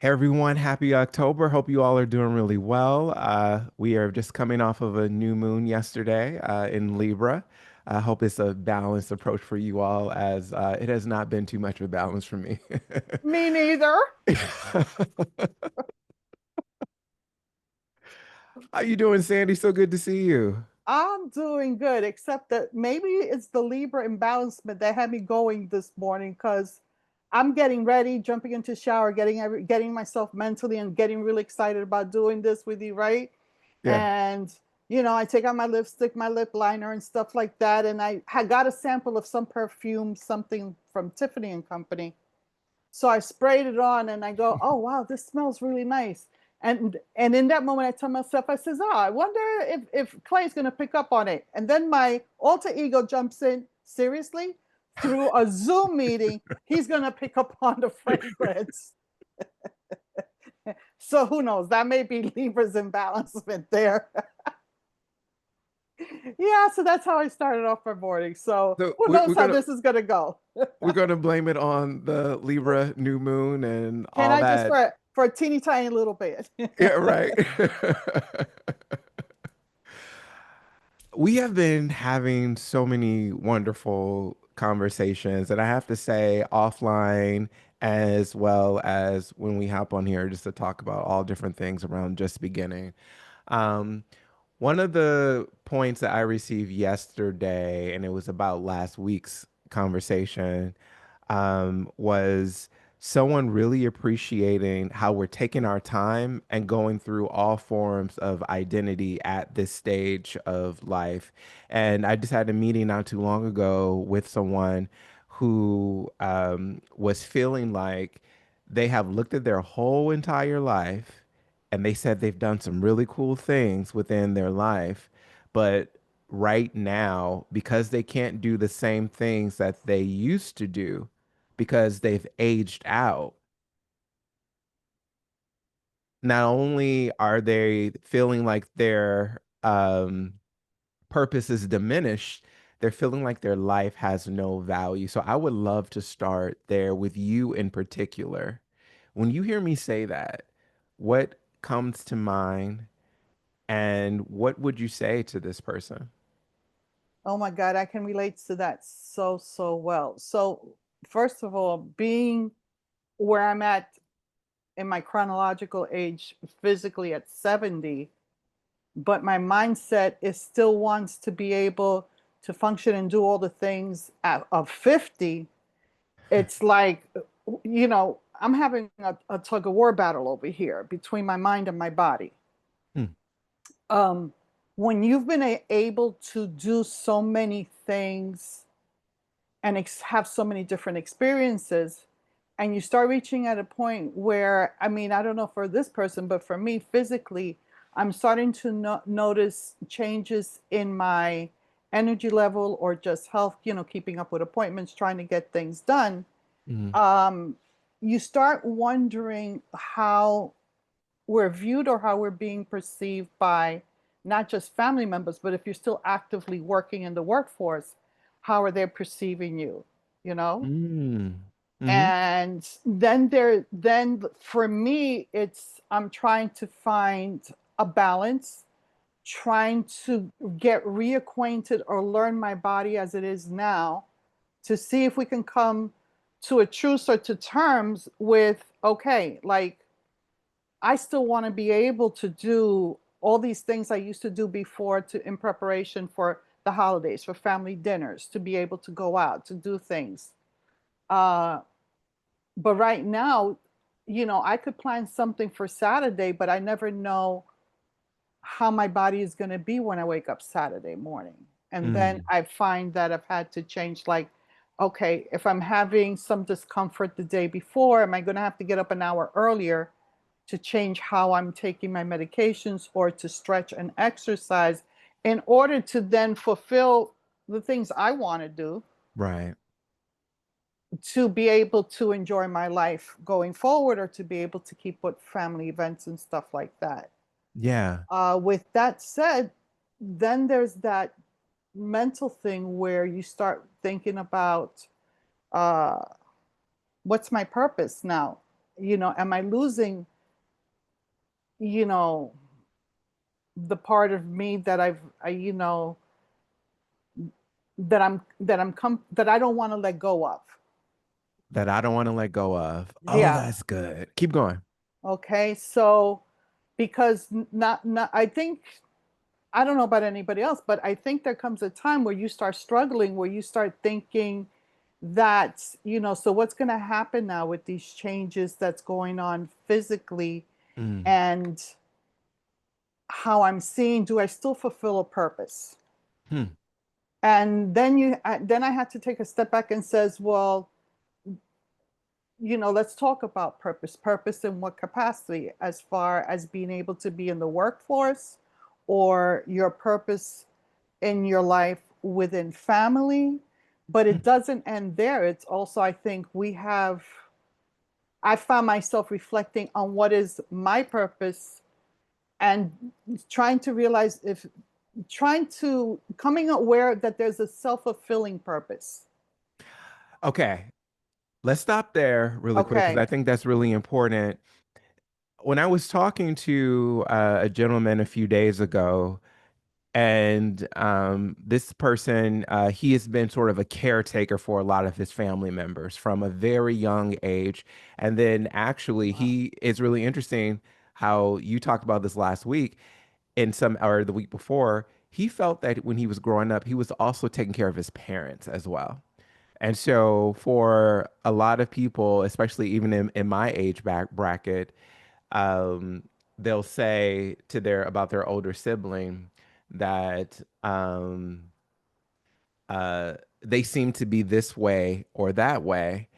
Hey everyone, happy October. Hope you all are doing really well. We are just coming off of a new moon yesterday in Libra. I hope it's a balanced approach for you all, as it has not been too much of a balance for me. Me neither. How you doing, Sandy? So good to see you. I'm doing good, except that maybe it's the Libra imbalancement that had me going this morning because I'm getting ready, jumping into shower, getting myself mentally and getting really excited about doing this with you, right? Yeah. And I take out my lipstick, my lip liner, and stuff like that. And I had got a sample of some perfume, something from Tiffany and Company. So I sprayed it on and I go, oh wow, this smells really nice. And in that moment I tell myself, I says, I wonder if Klay's gonna pick up on it. And then my alter ego jumps in, seriously? Through a Zoom meeting, he's gonna pick up on the fragrance. So who knows? That may be Libra's imbalancement there. Yeah, so that's how I started off my morning. So So who knows how this is gonna go? we're gonna blame it on the Libra new moon and Can all I just that. for a teeny tiny little bit? Yeah, right. We have been having so many wonderful conversations, and I have to say, offline as well as when we hop on here just to talk about all different things around just beginning. Um, One of the points that I received yesterday, and it was about last week's conversation, was someone really appreciating how we're taking our time and going through all forms of identity at this stage of life. And I just had a meeting not too long ago with someone who was feeling like they have looked at their whole entire life and they said they've done some really cool things within their life, but right now, because they can't do the same things that they used to do because they've aged out, not only are they feeling like their purpose is diminished, they're feeling like their life has no value. So I would love to start there with you in particular. When you hear me say that, what comes to mind and what would you say to this person? Oh my God, I can relate to that so, so well. So, first of all, being where I'm at in my chronological age, physically at 70, but my mindset is still wants to be able to function and do all the things of 50. It's like, I'm having a tug of war battle over here between my mind and my body. Hmm. Um, when you've been able to do so many things and have so many different experiences, and you start reaching at a point where, I mean, I don't know for this person, but for me physically, I'm starting to notice changes in my energy level or just health, keeping up with appointments, trying to get things done. Mhm. um, you start wondering how we're viewed or how we're being perceived by not just family members, but if you're still actively working in the workforce, how are they perceiving you? You know? Mm. Hmm. And then for me, it's I'm trying to find a balance, trying to get reacquainted or learn my body as it is now to see if we can come to a truce or to terms with, okay, like I still want to be able to do all these things I used to do before to in preparation for the holidays, for family dinners, to be able to go out, to do things. Uh, but right now, I could plan something for Saturday, but I never know how my body is going to be when I wake up Saturday morning. And then Mm. I find that I've had to change, like, okay, if I'm having some discomfort the day before, am I going to have to get up an hour earlier to change how I'm taking my medications or to stretch and exercise in order to then fulfill the things I want to do Right. to be able to enjoy my life going forward or to be able to keep with family events and stuff like that. Yeah. With that said, then there's that mental thing where you start thinking about uh, what's my purpose now? am I losing, you know, the part of me that that I don't want to let go of. That I don't want to let go of. Oh, Yeah. that's good. Keep going. Okay. So because not I think I don't know about anybody else, but I think there comes a time where you start struggling, where you start thinking that, so what's going to happen now with these changes that's going on physically, Mm, and how I'm seeing, do I still fulfill a purpose? hmm. And then I had to take a step back and says, well, let's talk about purpose. Purpose in what capacity? As far as being able to be in the workforce, or your purpose in your life within family. But Hmm. it doesn't end there. It's also, I think I found myself reflecting on what is my purpose, and trying to realize if trying to coming aware that there's a self-fulfilling purpose. Okay, let's stop there really quick because I Okay. think that's really important. When I was talking to a gentleman a few days ago, and this person, he has been sort of a caretaker for a lot of his family members from a very young age. And then actually, Wow. he is really interesting how you talked about this last week in some or the week before. He felt that when he was growing up, he was also taking care of his parents as well. And so, for a lot of people, especially even in my age bracket, um, they'll say to their about their older sibling that uh, they seem to be this way or that way.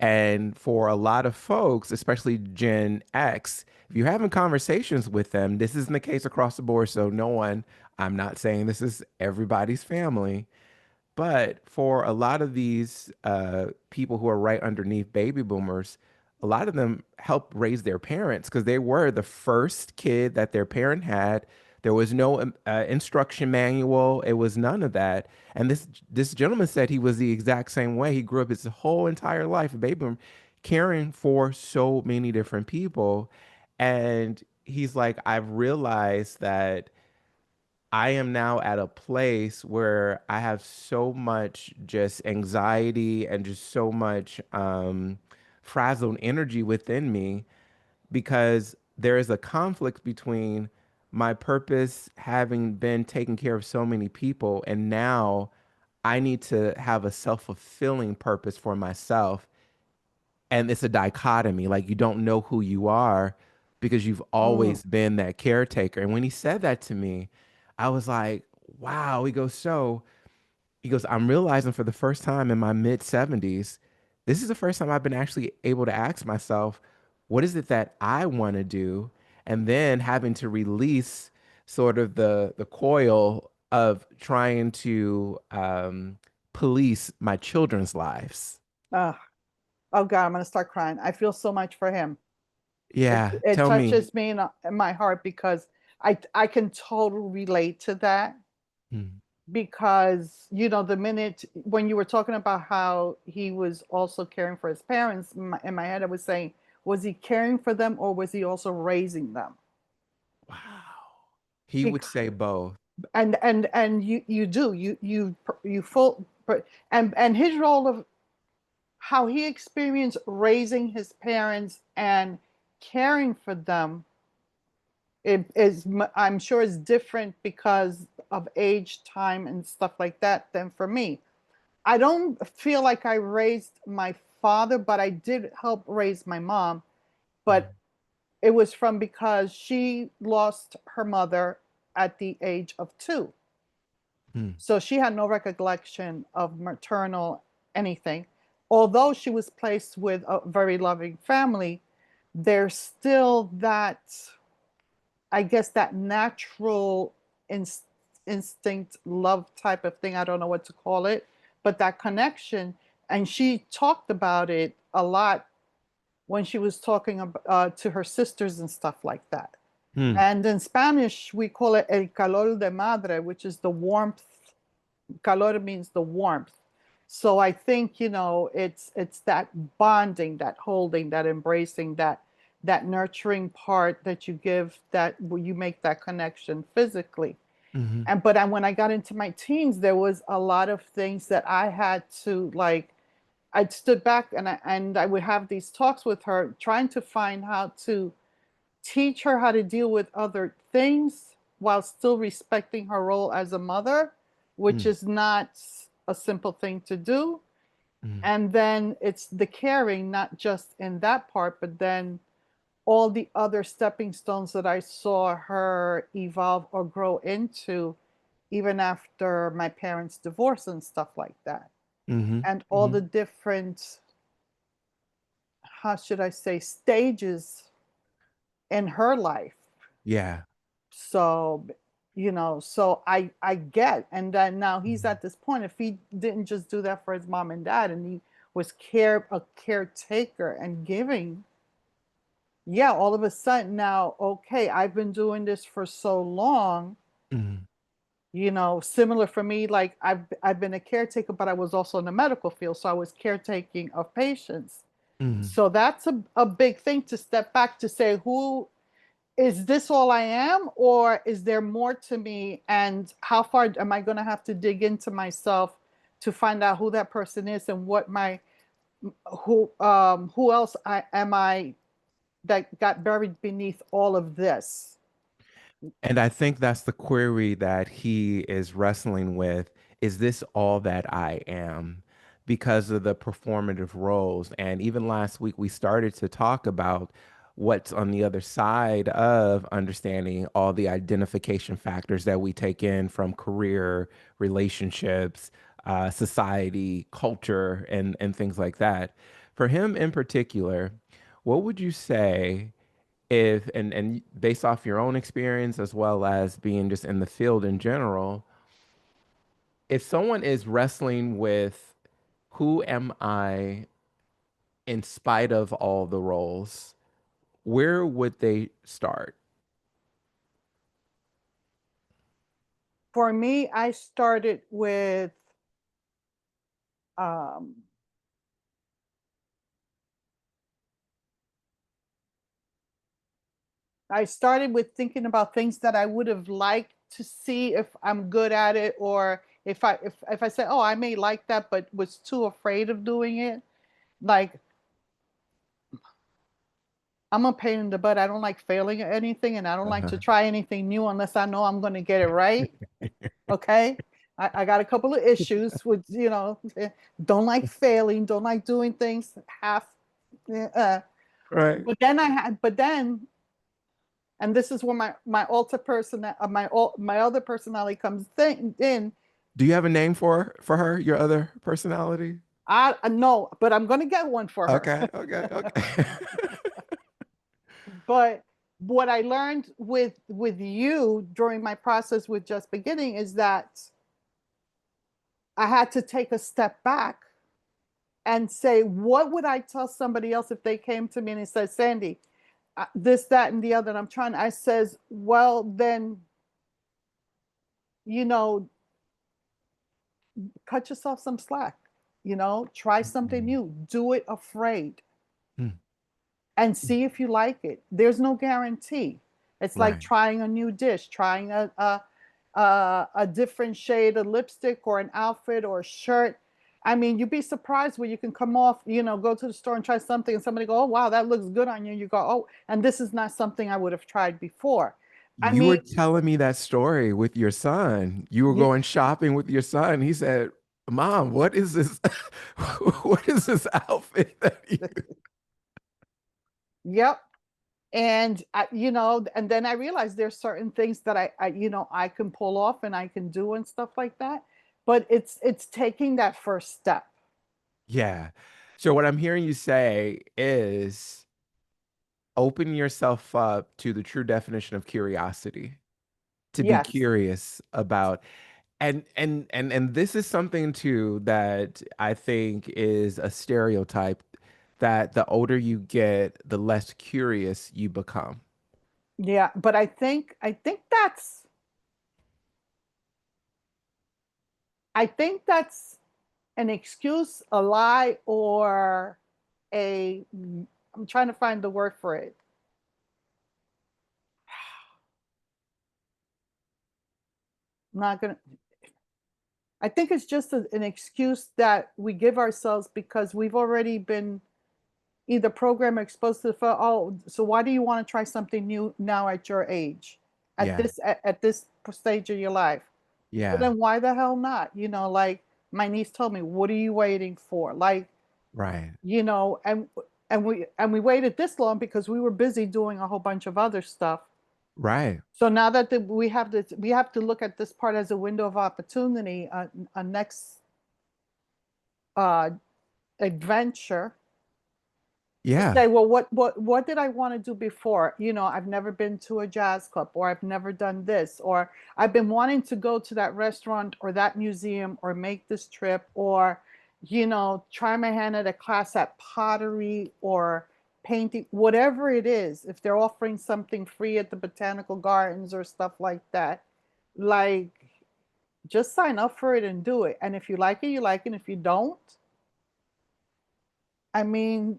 And for a lot of folks, especially Gen X, if you're having conversations with them, this isn't the case across the board. So, no one, I'm not saying this is everybody's family, but for a lot of these people who are right underneath baby boomers, a lot of them helped raise their parents because they were the first kid that their parent had. There was no instruction manual. It was none of that. And this gentleman said he was the exact same way. He grew up his whole entire life, a baby boomer, caring for so many different people. And he's like, I've realized that I am now at a place where I have so much just anxiety and just so much frazzled energy within me because there is a conflict between my purpose having been taking care of so many people, and now I need to have a self-fulfilling purpose for myself, and it's a dichotomy. Like you don't know who you are because you've Mm. always been that caretaker. And when he said that to me, I was like, wow. He goes, I'm realizing for the first time in my mid 70s, this is the first time I've been actually able to ask myself, what is it that I want to do? And then having to release sort of the coil of trying to police my children's lives. Uh, oh God, I'm gonna start crying. I feel so much for him. It Yeah, it tell me. touches me in my heart, because I can totally relate to that. Mm, Because the minute when you were talking about how he was also caring for his parents, in my head I was saying, was he caring for them, or was he also raising them? wow. He would Because say both. and you do you full and his role of how he experienced raising his parents and caring for them, it is, I'm sure, is different because of age, time, and stuff like that than for me. I don't feel like I raised my father, but I did help raise my mom. Mm, But it was from because she lost her mother at the age of 2. mm, So she had no recollection of maternal anything. Although she was placed with a very loving family, there's still that, I guess, that natural instinct love type of thing. I don't know what to call it, but that connection. And she talked about it a lot when she was talking to her sisters and stuff like that. mm, And in Spanish, we call it el calor de madre, which is the warmth. Calor means the warmth. So I think, it's that bonding, that holding, that embracing, that nurturing part that you give, that you make that connection physically. Hmm. When I got into my teens, there was a lot of things that I had to like. I'd stood back and I would have these talks with her, trying to find how to teach her how to deal with other things while still respecting her role as a mother, which is not a simple thing to do. Mm-hmm. And then it's the caring, not just in that part, but then all the other stepping stones that I saw her evolve or grow into, even after my parents' divorce and stuff like that. Hmm. And all Hmm. the different, how should I say, stages in her life. Yeah. So, so I get, and then now he's Mhm. at this point. If he didn't just do that for his mom and dad, and he was a caretaker and giving, yeah, all of a sudden now, okay, I've been doing this for so long. Mhm. Similar for me, like I've been a caretaker, but I was also in the medical field, so I was caretaking of patients. Mhm. So that's a big thing to step back to say, who is this, all I am, or is there more to me? And how far am I going to have to dig into myself to find out who that person is, and what my who else am I that got buried beneath all of this? And I think that's the query that he is wrestling with. Is this all that I am? Because of the performative roles. And even last week, we started to talk about what's on the other side of understanding all the identification factors that we take in from career, relationships, society, culture, and things like that. For him in particular, what would you say? If and based off your own experience as well as being just in the field in general, if someone is wrestling with who am I in spite of all the roles, where would they start? For me, um, I started with thinking about things that I would have liked to see if I'm good at it, or if I said, oh, I may like that, but was too afraid of doing it. Like, I'm a pain in the butt. I don't like failing at anything, and I don't like to Uh-huh. try anything new unless I know I'm going to get it right. Okay. I got a couple of issues with, don't like failing, don't like doing things half. Uh, Right. but then, and this is where my alter person, my other personality comes in. Do you have a name for her, your other personality? I know, but I'm going to get one for her. Okay, okay, okay. But what I learned with you during my process with Just Beginning is that I had to take a step back and say, what would I tell somebody else if they came to me and said, Sandy, this, that, and the other, and I says, well, then, you know, cut yourself some slack, try something Mm, new, do it afraid, mm, and mm. see if you like it. There's no guarantee. It's like Right. trying a new dish, trying a different shade of lipstick or an outfit or a shirt. I mean, you'd be surprised where you can come off, go to the store and try something, and somebody go, "Oh, wow, that looks good on you." You go, "Oh, and this is not something I would have tried before." I You were mean, telling me that story with your son. You were y- going shopping with your son. He said, "Mom, what is this? What is this outfit that you?" yep. And then I realized there's certain things that I can pull off and I can do and stuff like that. But it's taking that first step. Yeah. So what I'm hearing you say is open yourself up to the true definition of curiosity, to be Yes. curious about. And this is something too that I think is a stereotype that the older you get, the less curious you become. Yeah, but I think that's an excuse, a lie, or a, I'm trying to find the word for it. I'm not gonna, I think it's just an excuse that we give ourselves because we've already been either programmed or exposed to the oh, so why do you want to try something new now at your age, at Yeah. this stage of your life? Well, Yeah. then why the hell not? Like my niece told me, what are you waiting for? Like, Right. and we waited this long because we were busy doing a whole bunch of other stuff. Right. So now that we have to look at this part as a window of opportunity, a next uh, adventure. Yeah. Say, well, what did I want to do before? I've never been to a jazz club, or I've never done this, or I've been wanting to go to that restaurant or that museum or make this trip, or try my hand at a class at pottery or painting, whatever it is. If they're offering something free at the botanical gardens or stuff like that, like, just sign up for it and do it. And if you like it, you like it. If you don't, I mean,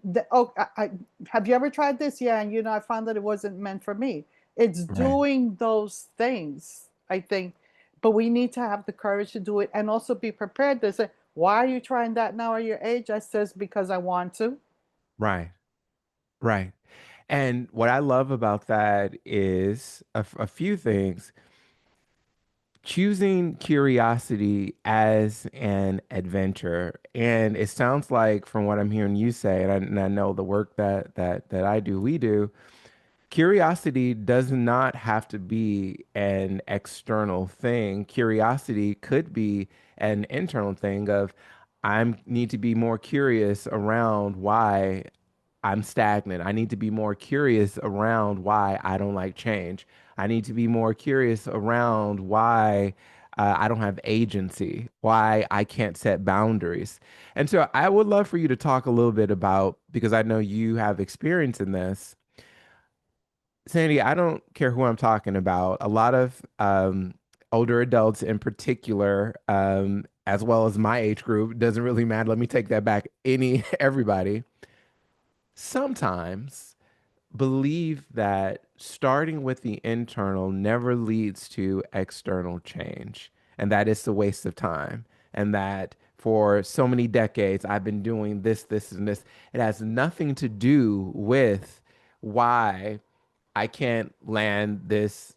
have you ever tried this? Yeah, and I found that it wasn't meant for me. It's Right. doing those things, I think, but we need to have the courage to do it and also be prepared to say, "Why are you trying that now at your age?" I says, "Because I want to." Right. Right. And what I love about that is a few things. Choosing curiosity as an adventure. And it sounds like from what I'm hearing you say, and I know the work that I do, we do, curiosity does not have to be an external thing. Curiosity could be an internal thing of I need to be more curious around why I'm stagnant. I need to be more curious around why I don't like change. I need to be more curious around why I don't have agency, why I can't set boundaries. And so I would love for you to talk a little bit about, because I know you have experience in this. Sandy, I don't care who I'm talking about. A lot of older adults in particular, as well as my age group, doesn't really matter. Let me take that back. Everybody sometimes believe that starting with the internal never leads to external change, and that it's a waste of time, and that for so many decades I've been doing this, this, and this. It has nothing to do with why I can't land this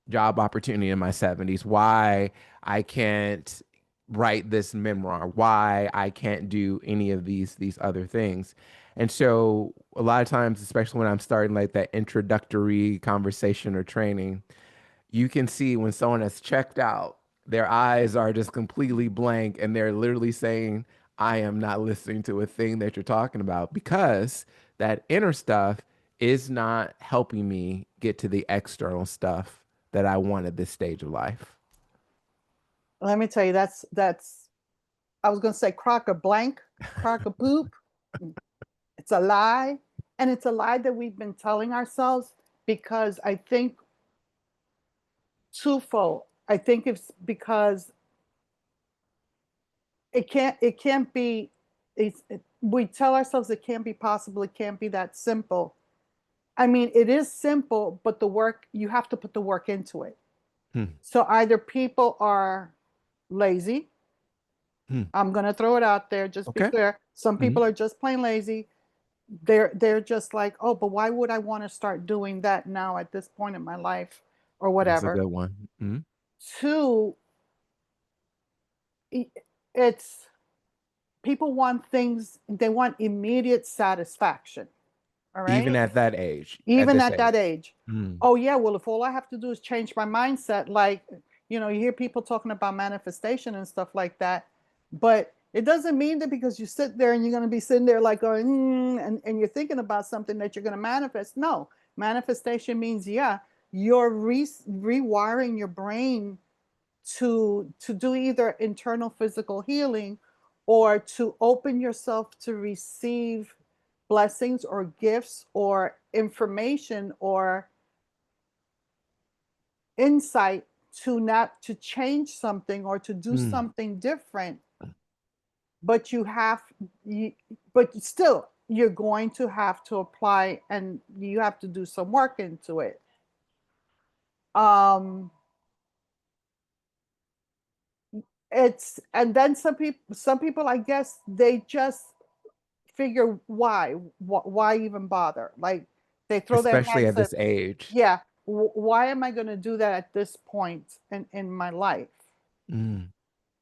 job opportunity in my 70s, why I can't write this memoir, why I can't do any of these other things. And so a lot of times, especially when I'm starting like that introductory conversation or training, you can see when someone has checked out, their eyes are just completely blank and they're literally saying, I am not listening to a thing that you're talking about because that inner stuff is not helping me get to the external stuff that I want at this stage of life. Let me tell you, that's. I was going to say crock or blank, crock or poop. It's a lie, and it's a lie that we've been telling ourselves because I think twofold. I think it's because it can't be. We tell ourselves it can't be possible. It can't be that simple. I mean, it is simple, but the work, you have to put the work into it. Hmm. So either people are lazy. Hmm. I'm going to throw it out there, just be Okay. clear. Some Hmm. people are just plain lazy. They're just like, oh, but why would I want to start doing that now at this point in my life or That's a whatever. good one. Hmm. Two, it's people want things, they want immediate satisfaction. All Even right. at that age, at Even this at that age. age. Hmm. Oh, yeah. Well, if all I have to do is change my mindset, like, you hear people talking about manifestation and stuff like that. But it doesn't mean that because you sit there and you're going to be sitting there like going, and you're thinking about something that you're going to manifest. No, manifestation means, yeah, you're rewiring your brain to do either internal physical healing or to open yourself to receive blessings or gifts or information or insight to not to change something or to do Hmm. something different but you, but still you're going to have to apply and you have to do some work into it. Um, it's and then some people I guess they just figure why even bother, like they throw their especially hands at up. this age. Yeah, why am I going to do that at this point in my life? Mm,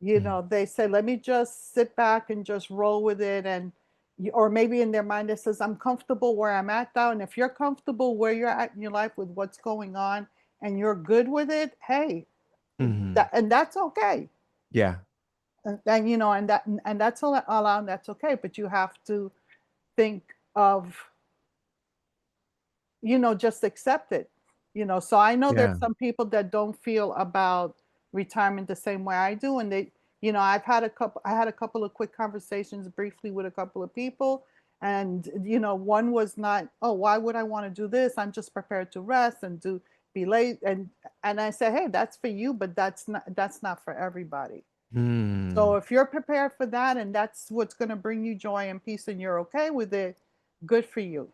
You mm, know, they say, let me just sit back and just roll with it. And, or maybe in their mind, it says, I'm comfortable where I'm at now. And if you're comfortable where you're at in your life with what's going on and you're good with it, hey, mhm. and that's okay. Yeah, And you know, and that's allowed, that's okay. But you have to think of, just accept it. So I know yeah. there's some people that don't feel about retirement the same way I do. And I had a couple of quick conversations briefly with a couple of people. And, one was not, oh, why would I want to do this? I'm just prepared to rest and be late. And I said, hey, that's for you, but that's not for everybody. So Mm. if you're prepared for that and that's what's going to bring you joy and peace and you're okay with it, good for you.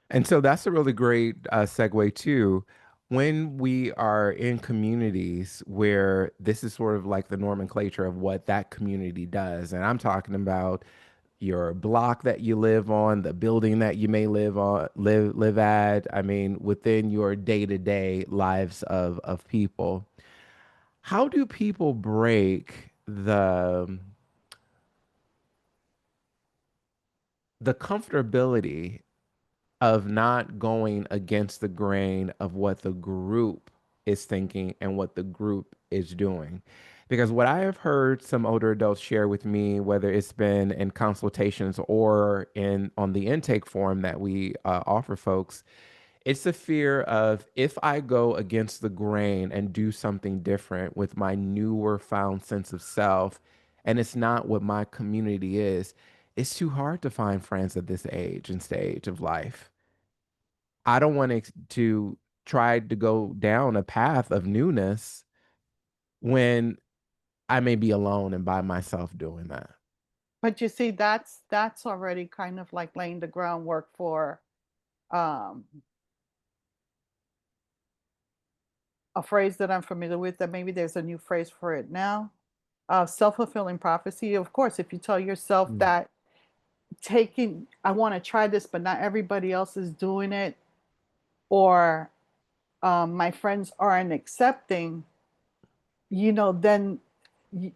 And so that's a really great segue too. When we are in communities where this is sort of like the nomenclature of what that community does, and I'm talking about your block that you live on, the building that you may live at. I mean, within your day-to-day lives of people. How do people break the comfortability of not going against the grain of what the group is thinking and what the group is doing? Because what I have heard some older adults share with me, whether it's been in consultations or in on the intake form that we offer folks, it's the fear of if I go against the grain and do something different with my newer found sense of self, and it's not what my community is, it's too hard to find friends at this age and stage of life. I don't want to try to go down a path of newness when I may be alone and by myself doing that. But you see, that's already kind of like laying the groundwork for um, a phrase that I'm familiar with. That maybe there's a new phrase for it now. Self-fulfilling prophecy. Of course, if you tell yourself Mm. that I want to try this, but not everybody else is doing it, or my friends aren't accepting, then y-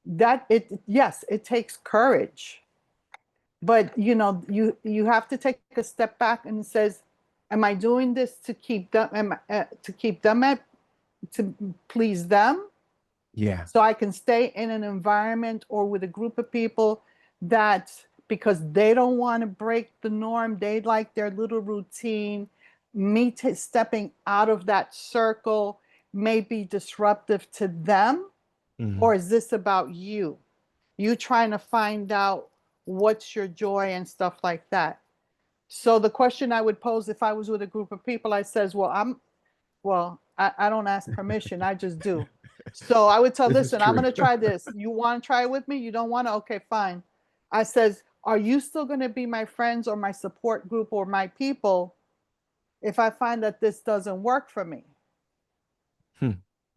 that it yes, it takes courage, but you have to take a step back and says, am I doing this to keep them to keep them at to please them, Yeah. so I can stay in an environment or with a group of people that, because they don't want to break the norm, they like their little routine, me stepping out of that circle may be disruptive to them? Hmm. Or is this about you trying to find out what's your joy and stuff like that? So the question I would pose if I was with a group of people, I says, I don't ask permission, I just do. So I would tell, This is listen, I'm true. gonna try this. You want to try it with me? You don't want to? Okay, fine. I says, are you still gonna be my friends or my support group or my people if I find that this doesn't work for me? Hmm.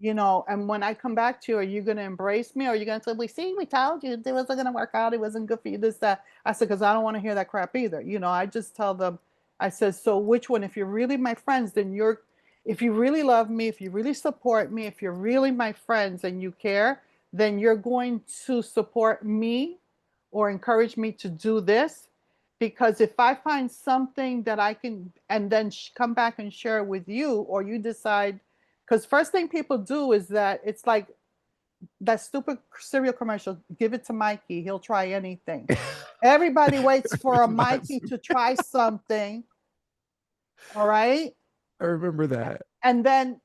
And when I come back to you, are you going to embrace me? Or are you going to say, we see, we told you it wasn't going to work out. It wasn't good for you, this, that. I said, because I don't want to hear that crap either. I just tell them, I said, so which one? If you're really my friends, then if you really love me, if you really support me, if you're really my friends and you care, then you're going to support me or encourage me to do this. Because if I find something that I can, and then come back and share it with you, or you decide, because first thing people do is that it's like that stupid cereal commercial, give it to Mikey, he'll try anything. Everybody waits That for a reminds Mikey me. to try something, all right? I remember that. And then,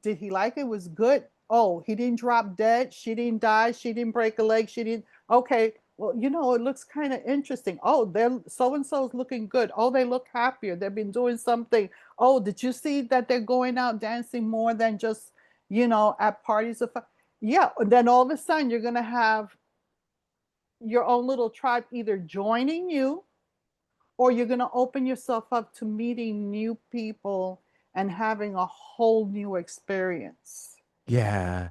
did he like it? Was good. Oh, he didn't drop dead. She didn't die. She didn't break a leg. She didn't. Okay. Well, it looks kind of interesting. Oh, they're so and so's looking good. Oh, they look happier. They've been doing something. Oh, did you see that they're going out dancing more than just, at parties of? yeah, then all of a sudden you're going to have your own little tribe either joining you, or you're going to open yourself up to meeting new people and having a whole new experience. Yeah.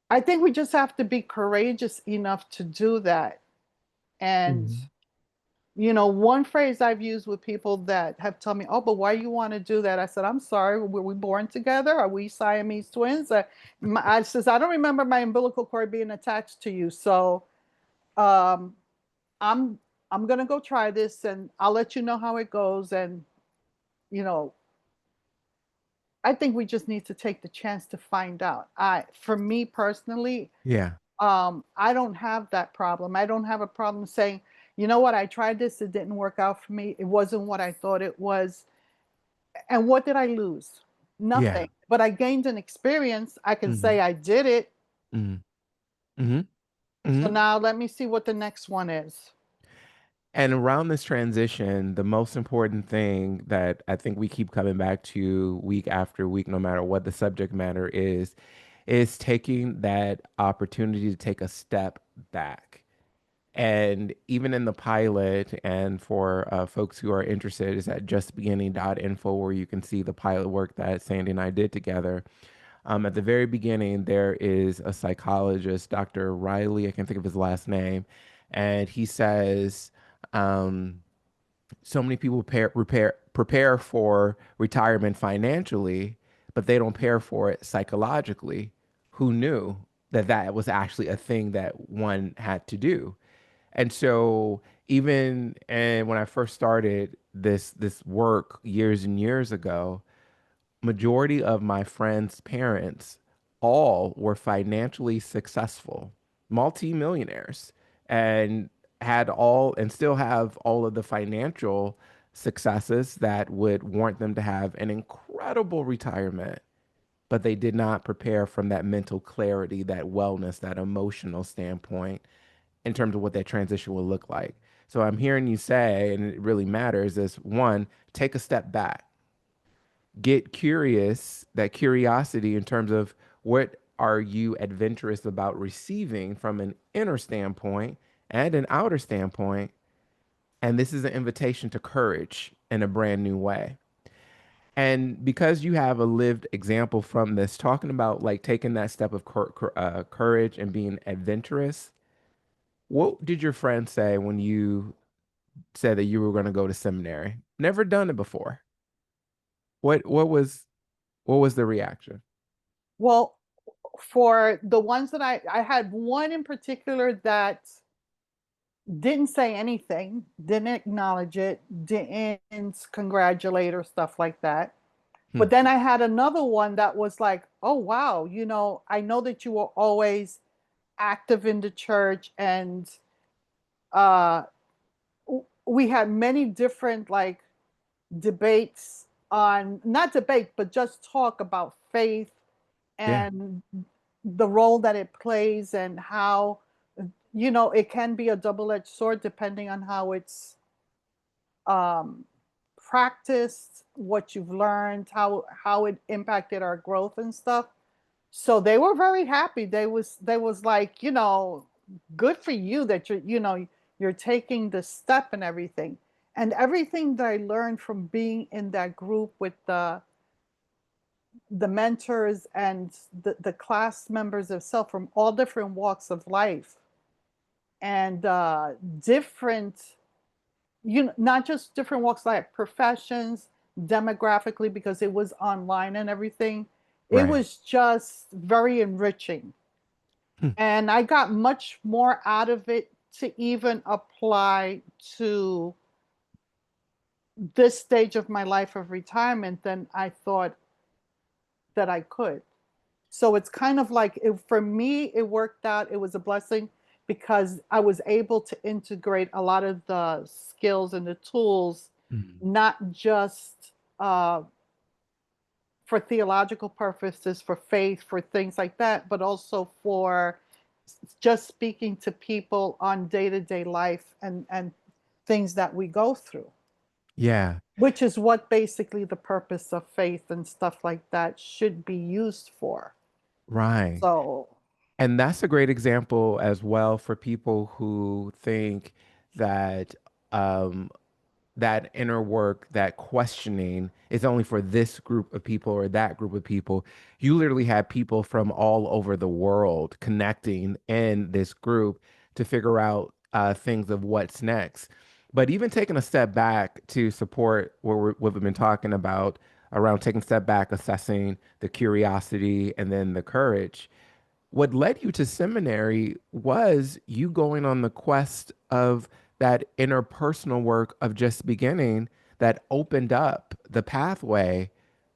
I think we just have to be courageous enough to do that. And, Mhm. one phrase I've used with people that have told me, oh, but why you want to do that? I said, I'm sorry, were we born together? Are we Siamese twins? I says, I don't remember my umbilical cord being attached to you. So um, I'm I'm gonna go try this and I'll let you know how it goes. And you know, I think we just need to take the chance to find out. For me personally, Yeah. I don't have that problem. I don't have a problem saying, you know what, I tried this, it didn't work out for me. It wasn't what I thought it was. And what did I lose? Yeah. Nothing. But I gained an experience. I can Hmm. say I did it. Hmm. Hmm. So Hmm. now let me see what the next one is. And around this transition, the most important thing that I think we keep coming back to week after week, no matter what the subject matter is taking that opportunity to take a step back. And even in the pilot, and for folks who are interested, is at justbeginning.info where you can see the pilot work that Sandy and I did together. At the very beginning, there is a psychologist, Dr. Riley, I can't think of his last name, and he says, um, so many people prepare for retirement financially, but they don't prepare for it psychologically. Who knew that that was actually a thing that one had to do? And so even and when I first started this work years and years ago, majority of my friends' parents all were financially successful, multimillionaires, and had all and still have all of the financial successes that would warrant them to have an incredible retirement. But they did not prepare from that mental clarity, that wellness, that emotional standpoint in terms of what that transition will look like. So I'm hearing you say, and it really matters, is one, take a step back, get curious, that curiosity in terms of what are you adventurous about receiving from an inner standpoint and an outer standpoint. And this is an invitation to courage in a brand new way. And because you have a lived example from this, talking about like taking that step of courage and being adventurous, what did your friends say when you said that you were going to go to seminary? Never done it before. What was the reaction? Well, for the ones that I had one in particular that didn't say anything, didn't acknowledge it, didn't congratulate or stuff like that. Hmm. But then I had another one that was like, oh, wow, I know that you were always active in the church. And uh, we had many different like debates on, not debate, but just talk about faith Yeah. and the role that it plays and how it can be a double-edged sword depending on how it's um, practiced, what you've learned, how it impacted our growth and stuff. So they were very happy. They was like, good for you that you're taking the step and everything. And everything that I learned from being in that group with the mentors and the class members themselves from all different walks of life and different, not just different walks like professions, demographically, because it was online and everything. It Right. was just very enriching. Hmm. And I got much more out of it to even apply to this stage of my life of retirement than I thought that I could. So it's kind of like for me, it worked out. It was a blessing because I was able to integrate a lot of the skills and the tools, Mhm. not just for theological purposes, for faith, for things like that, but also for just speaking to people on day to day life and things that we go through, Yeah. which is what basically the purpose of faith and stuff like that should be used for. Right. So. And that's a great example as well for people who think that um, that inner work, that questioning is only for this group of people or that group of people. You literally have people from all over the world connecting in this group to figure out things of what's next. But even taking a step back to support what we've been talking about around taking a step back, assessing the curiosity and then the courage, what led you to seminary was you going on the quest of that interpersonal work of just beginning that opened up the pathway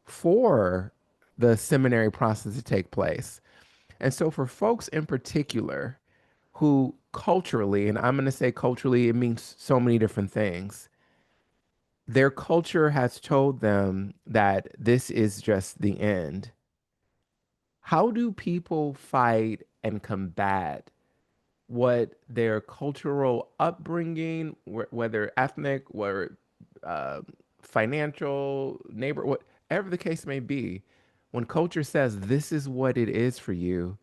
for the seminary process to take place. And so, for folks in particular who culturally, and I'm going to say culturally, it means so many different things. Their culture has told them that this is just the end. How do people fight and combat what their cultural upbringing, whether ethnic, whether uh, financial, neighbor, whatever the case may be, when culture says this is what it is for you,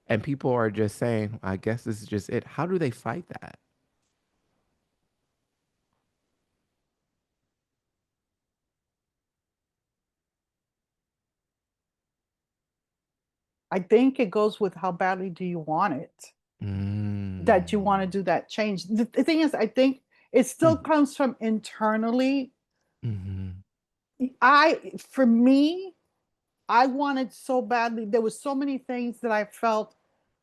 and people are just saying, I guess this is just it, how do they fight that? I think it goes with how badly do you want it, that you want to Mm. do that change. The thing is, I think it still Mm. comes from internally. Mhm. For me, I wanted so badly. There was so many things that I felt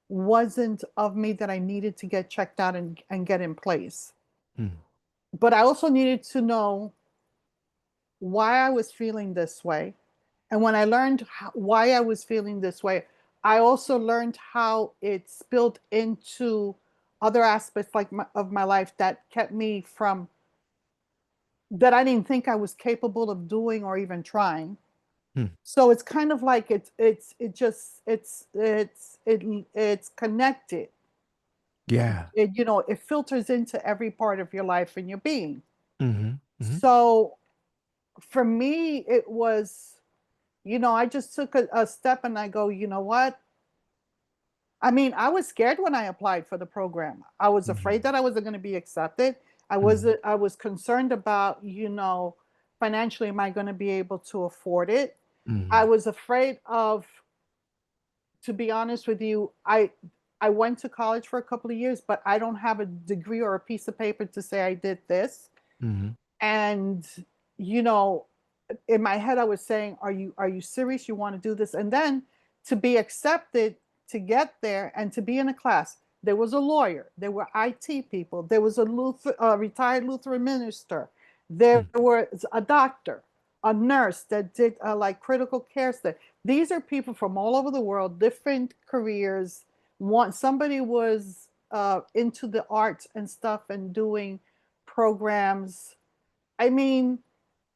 wasn't of me that I needed to get checked out and get in place. Mm. But I also needed to know why I was feeling this way. And when I learned why I was feeling this way, I also learned how it spilled into other aspects of my life that kept me from that I didn't think I was capable of doing or even trying. Mm. So it's kind of like it's connected. Yeah. It filters into every part of your life and your being. Hmm. Hmm. So for me, it was, I just took a step and I go, you know what? I mean, I was scared when I applied for the program. I was afraid Hmm. that I wasn't going to be accepted. Hmm. I was concerned about, financially, am I going to be able to afford it? I Hmm. was afraid of, to be honest with you, I went to college for a couple of years, but I don't have a degree or a piece of paper to say I did this. Hmm. And you know, in my head I was saying, are you serious? You want to do this? And then to be accepted, to get there and to be in a class, there was a lawyer, there were IT people, there was a retired Lutheran minister, there was a doctor, a nurse that did like critical care stuff. These are people from all over the world, different careers. Somebody was into the arts and stuff and doing programs. I mean,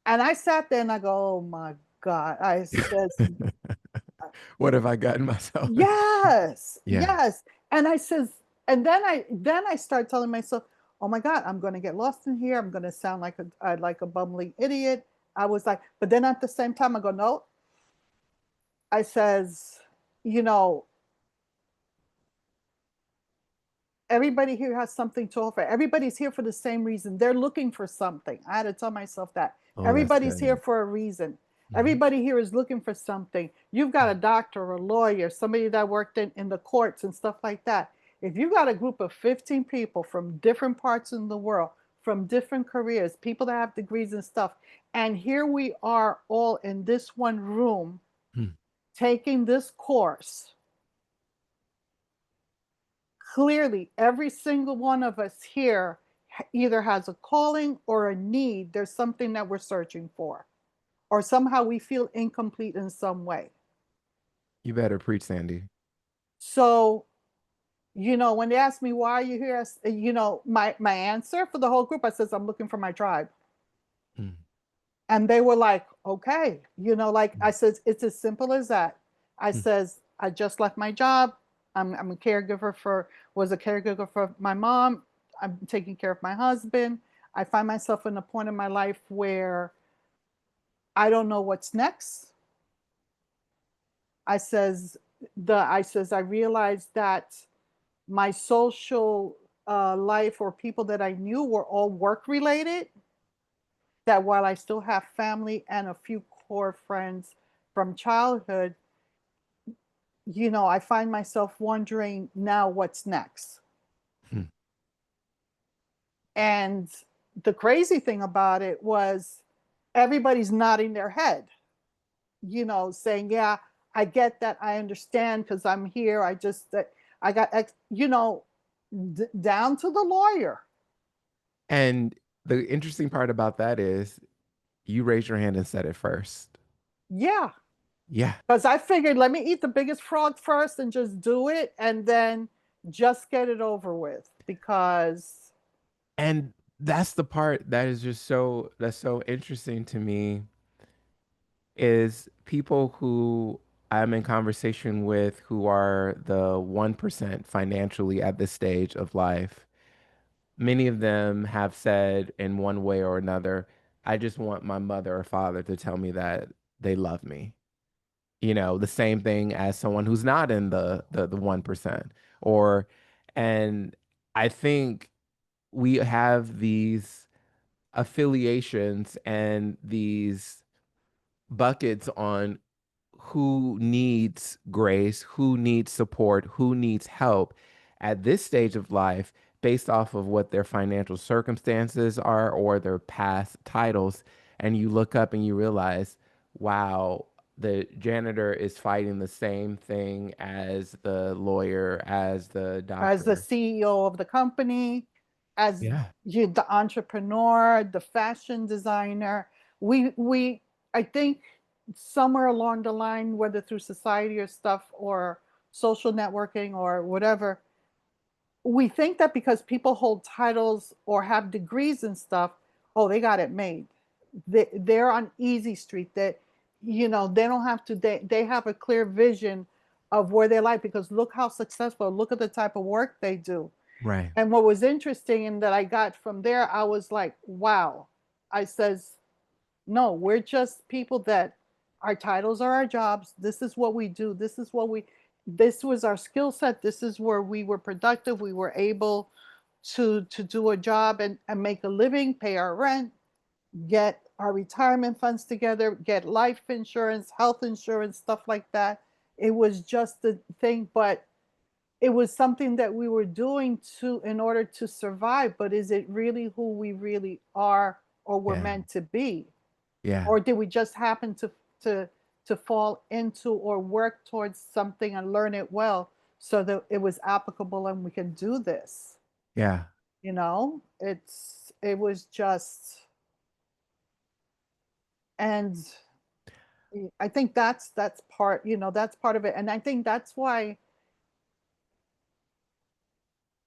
and I sat there and I go, oh my God. I says, What have I gotten myself in? yes, Yeah. yes. And I says, and then I start telling myself, oh my God, I'm gonna get lost in here. I'm gonna sound like a bumbling idiot. I was like, but then at the same time I go, no. I says, you know, everybody here has something to offer. Everybody's here for the same reason. They're looking for something. I had to tell myself that. Oh, that's Everybody's here good. for a reason. Hmm. Everybody here is looking for something. You've got a doctor, a lawyer, somebody that worked in the courts and stuff like that. If you got a group of 15 people from different parts of the world, from different careers, people that have degrees and stuff, and here we are all in this one room taking this course, clearly every single one of us here either has a calling or a need. There's something that we're searching for, or somehow we feel incomplete in some way. You better preach, Sandy. So, when they ask me why are you here, my answer for the whole group, I says I'm looking for my tribe. Mm. And they were like, okay, like I says, it's as simple as that. I Mm. says, I just left my job. I'm a caregiver was a caregiver for my mom. I'm taking care of my husband. I find myself in a point in my life where I don't know what's next. I says, I says I realized that my social life or people that I knew were all work related. That while I still have family and a few core friends from childhood, I find myself wondering now what's next. Hmm. And the crazy thing about it was everybody's nodding their head, saying, yeah, I get that. I understand because I'm here. I got, down to the lawyer. And the interesting part about that is you raised your hand and said it first. Yeah. Yeah. Because I figured, let me eat the biggest frog first and just do it and then just get it over with. Because, And that's the part that is just that's so interesting to me is people who I'm in conversation with who are the 1% financially at this stage of life. Many of them have said in one way or another, I just want my mother or father to tell me that they love me. The same thing as someone who's not in the 1%. Or and I think we have these affiliations and these buckets on who needs grace, who needs support, who needs help at this stage of life based off of what their financial circumstances are or their past titles. And you look up and you realize, wow, the janitor is fighting the same thing as the lawyer, as the as the doctor. CEO of the company, as Yeah. the entrepreneur, the fashion designer, we I think somewhere along the line, whether through society or stuff or social networking or whatever, we think that because people hold titles or have degrees and stuff, oh, they got it made. They're on easy street. That they don't have to. They have a clear vision of where they like because look how successful. Look at the type of work they do. Right. And what was interesting and that I got from there, I was like, wow. I says, no, we're just people that our titles are our jobs. This is what we do. This was our skill set. This is where we were productive. We were able to do a job and make a living, pay our rent, get our retirement funds together, get life insurance, health insurance, stuff like that. It was just the thing, but it was something that we were doing to in order to survive. But is it really who we really are or were Yeah. meant to be? Yeah. Or did we just happen to to fall into or work towards something and learn it well so that it was applicable and we can do this? Yeah. It was just, and I think that's part, that's part of it. And I think that's why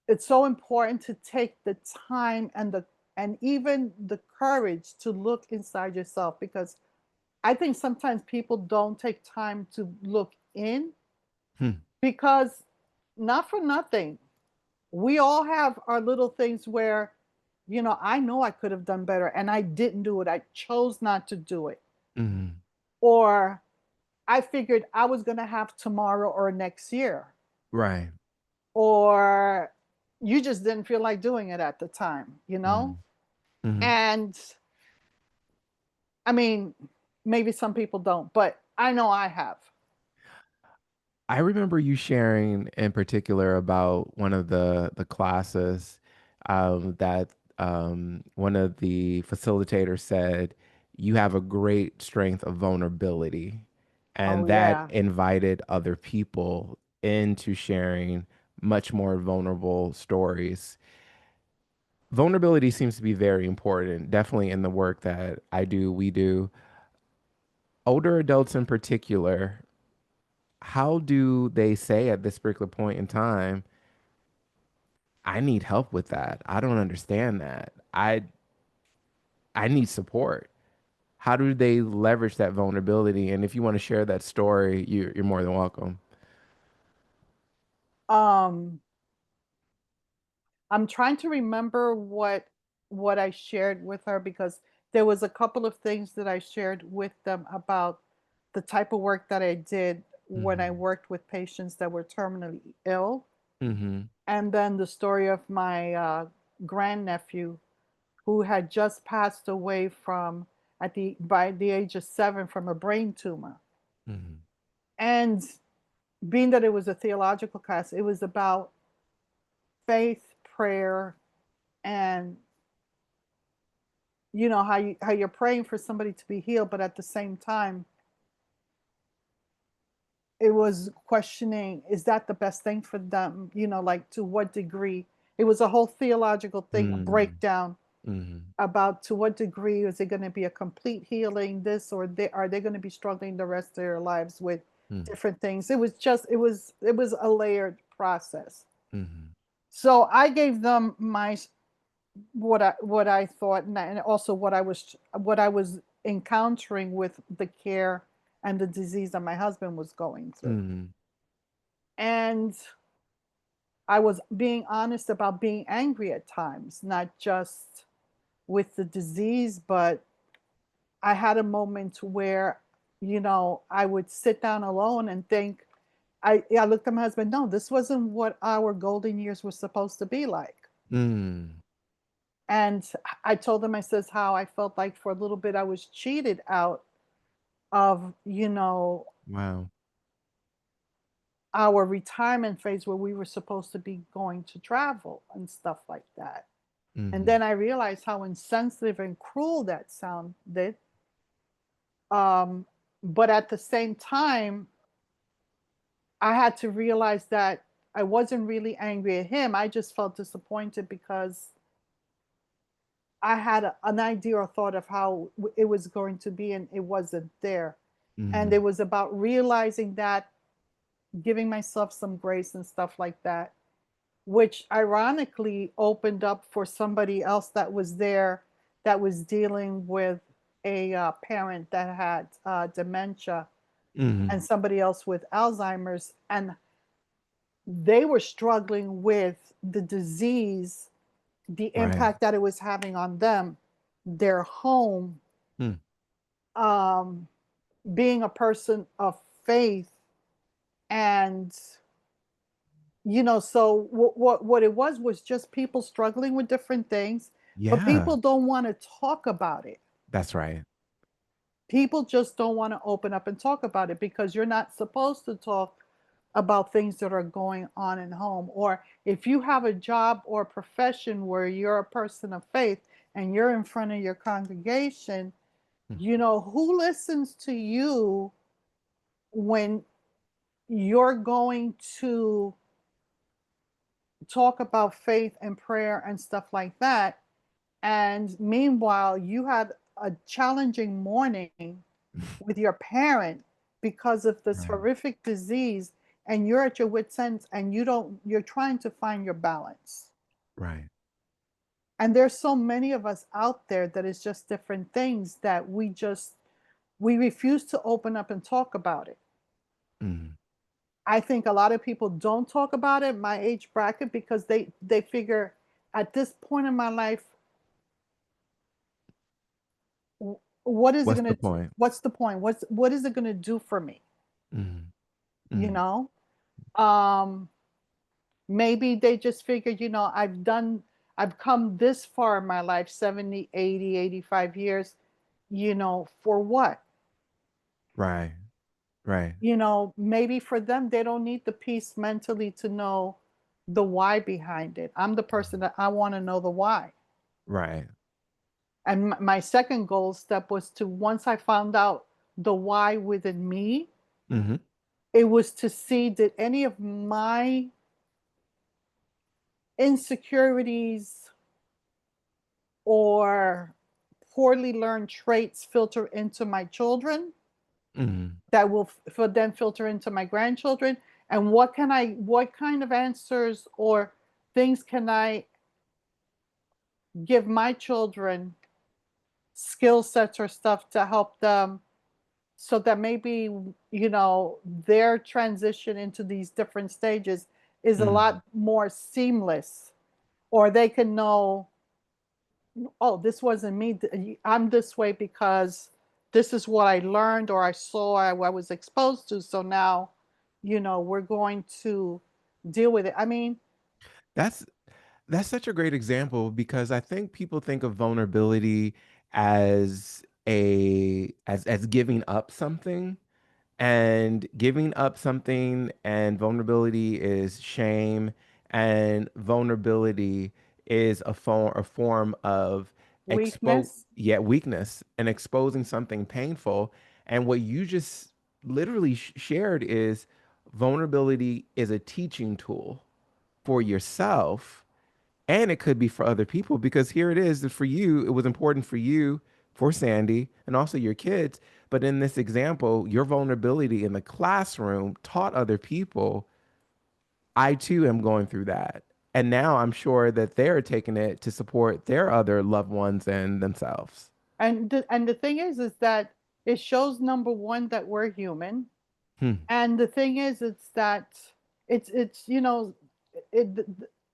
it's so important to take the time and even the courage to look inside yourself, because I think sometimes people don't take time to look in, Hmm. because not for nothing, we all have our little things where, I know I could have done better and I didn't do it. I chose not to do it. Hmm. Or I figured I was going to have tomorrow or next year. Right. Or you just didn't feel like doing it at the time. Hmm. Hmm. And I mean, maybe some people don't, but I know I have. I remember you sharing in particular about one of the classes that one of the facilitators said you have a great strength of vulnerability, Oh, and that yeah. invited other people into sharing much more vulnerable stories. Vulnerability seems to be very important, definitely in the work that I do, we do. Older adults in particular, how do they say at this particular point in time, I need help with that. I don't understand that. I need support. How do they leverage that vulnerability? And if you want to share that story, you're more than welcome. Um, I'm trying to remember what I shared with her, because there was a couple of things that I shared with them about the type of work that I did. when I Mhm. worked with patients that were terminally ill. Mhm. And then the story of my grandnephew who had just passed away from at the by the age of 7 from a brain tumor. Mhm. And being that it was a theological class, it was about faith, prayer, and how you're praying for somebody to be healed, but at the same time, it was questioning, is that the best thing for them? Like, to what degree? It was a whole theological thing, a Mm. breakdown Mhm. about to what degree is it going to be a complete healing, this, or are they going to be struggling the rest of their lives with Mm. different things. It was a layered process. Mhm. So I gave them my what I thought, and also what I was encountering with the care and the disease that my husband was going through. Mhm. And I was being honest about being angry at times, not just with the disease, but I had a moment where, I would sit down alone and think, I looked at my husband, no, this wasn't what our golden years were supposed to be like. Mm. And I told him, I says, how I felt like for a little bit I was cheated out of, Wow. our retirement phase where we were supposed to be going to travel and stuff like that. And Mhm. then I realized how insensitive and cruel that sounded. Um, but at the same time, I had to realize that I wasn't really angry at him. I just felt disappointed because I had an idea or thought of how it was going to be, and it wasn't there. And it Mhm. was about realizing that, giving myself some grace and stuff like that, which ironically opened up for somebody else that was there that was dealing with a parent that had dementia, and Mhm. somebody else with Alzheimer's. And they were struggling with the disease, the Right. impact that it was having on them, their home, Mm. um, being a person of faith. And so what it was just people struggling with different things, but Yeah. people don't want to talk about it. That's right. People just don't want to open up and talk about it, because you're not supposed to talk about things that are going on in home. Or if you have a job or a profession where you're a person of faith and you're in front of your congregation, Mm. who listens to you when you're going to talk about faith and prayer and stuff like that? And meanwhile, you had a challenging morning with your parent because of this Right. horrific disease, and you're at your wit's end, and you're trying to find your balance. Right. And there's so many of us out there that is just different things that we refuse to open up and talk about it. Mhm. I think a lot of people don't talk about it, my age bracket, because they figure, at this point in my life, what is it What's going the to point? what's the point? What is it going to do for me? Mhm. you Mhm. know um Maybe they just figured, I've come this far in my life, 70, 80, 85 years, for what? Right. Right. Maybe for them, they don't need the peace mentally to know the why behind it. I'm the person that I want to know the why. Right. And my second goal step was to, once I found out the why within me, Mhm. it was to see, did any of my insecurities or poorly learned traits filter into my children, Mhm. that will for then filter into my grandchildren? And what kind of answers or things can I give my children, skill sets or stuff to help them, so that maybe, their transition into these different stages is a Mhm. lot more seamless, or they can know, oh, this wasn't me. I'm this way because this is what I learned or I saw, I was exposed to. So now we're going to deal with it. I mean, That's that's such a great example because I think people think of vulnerability as as giving up something, and giving up something, and vulnerability is shame, and vulnerability is a form of weakness. weakness, and exposing something painful. And what you just literally shared is vulnerability is a teaching tool for yourself, and it could be for other people, because here it is that for you it was important for you, for Sandy, and also your kids. But in this example, your vulnerability in the classroom taught other people, I too am going through that, and now I'm sure that they're taking it to support their other loved ones and themselves. And the thing is that it shows, number one, that we're human. Hmm. And the thing is, it's that it's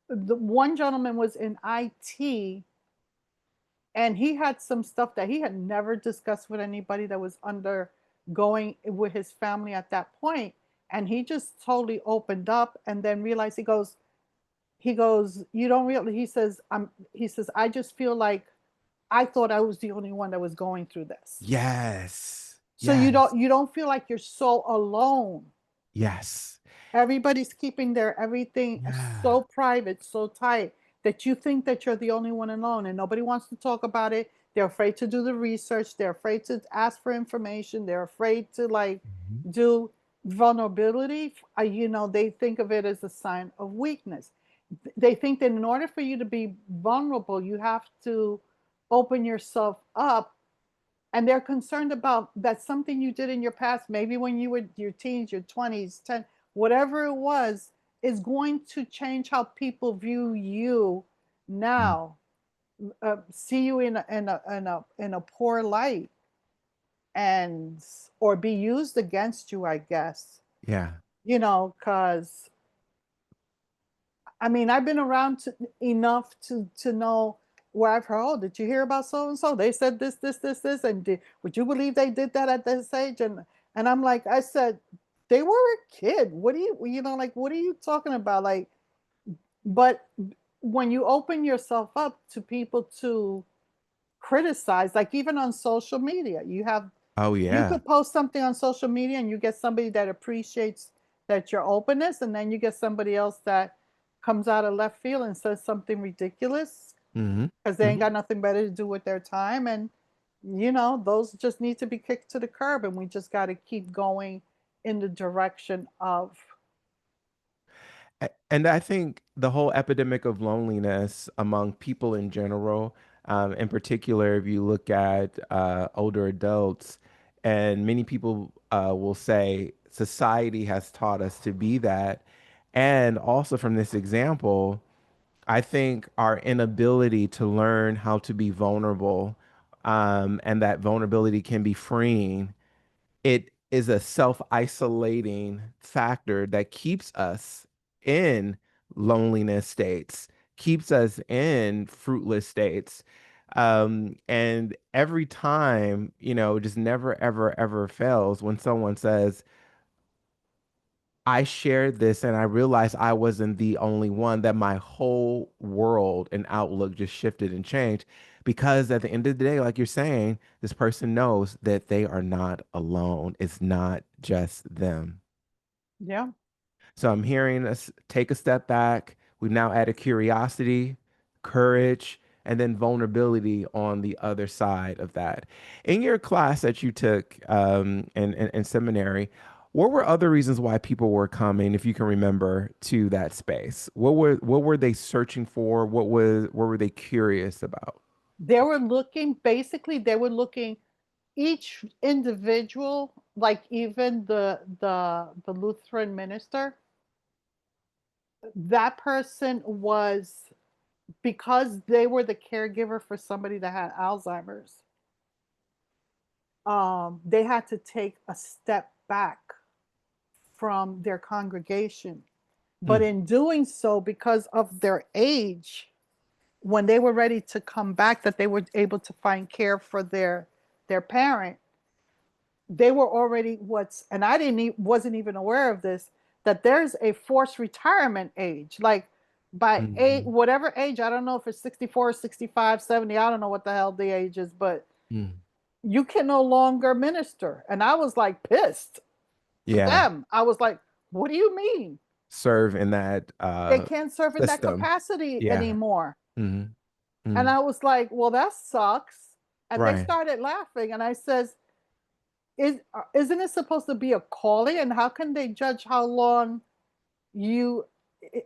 the one gentleman was in IT, and he had some stuff that he had never discussed with anybody that was undergoing with his family at that point. And he just totally opened up, and then realized, he goes, you don't really, he says, I just feel like I thought I was the only one that was going through this. Yes. So you Yes. don't feel like you're so alone. Yes. Everybody's keeping their everything Yeah. so private, so tight, that you think that you're the only one alone, and nobody wants to talk about it. They're afraid to do the research. They're afraid to ask for information. They're afraid to like Mhm. do vulnerability. They think of it as a sign of weakness. They think that in order for you to be vulnerable, you have to open yourself up, and they're concerned about that something you did in your past, maybe when you were your teens, your 20s, 10, whatever it was, is going to change how people view you Mm. now, see you in a poor light, and or be used against you, I guess. Yeah. Because I mean, I've been around enough to know where I've heard, oh, did you hear about so and so? They said this, this, this, this, and would you believe they did that at this age? And I'm like, I said, they were a kid. What do like, what are you talking about? Like, but when you open yourself up to people to criticize, like even on social media, Oh you yeah. could post something on social media and you get somebody that appreciates that your openness, and then you get somebody else that comes out of left field and says something ridiculous Hmm. because they ain't got nothing better to do with their time. And those just need to be kicked to the curb, and we just got to keep going in the direction of. And I think the whole epidemic of loneliness among people in general, in particular, if you look at older adults, and many people will say society has taught us to be that. And also from this example, I think our inability to learn how to be vulnerable, and that vulnerability can be freeing, it is a self-isolating factor that keeps us in loneliness states, keeps us in fruitless states. And every time, just never, ever, ever fails when someone says, I shared this and I realized I wasn't the only one, that my whole world and outlook just shifted and changed. Because at the end of the day, like you're saying, this person knows that they are not alone. It's not just them. Yeah. So I'm hearing us take a step back. We've now added curiosity, courage, and then vulnerability on the other side of that. In your class that you took in seminary, what were other reasons why people were coming, if you can remember, to that space? What were they searching for? What were they curious about? They were looking, each individual, like even the Lutheran minister, that person was, because they were the caregiver for somebody that had Alzheimer's. They had to take a step back from their congregation, but Mm, in doing so, because of their age, when they were ready to come back, that they were able to find care for their parent, they were already, and I didn't wasn't even aware of this, that there's a forced retirement age. Like by eight, Mhm. whatever age, I don't know if it's 64, 65, 70, I don't know what the hell the age is, but Mm. you can no longer minister. And I was like pissed for Yeah. them. I was like, what do you mean? Serve in that They can't serve in that system. capacity Yeah. anymore. Hmm. And Hmm. I was like, well, that sucks. And they Right. started laughing. And I says, isn't it supposed to be a calling? And how can they judge how long you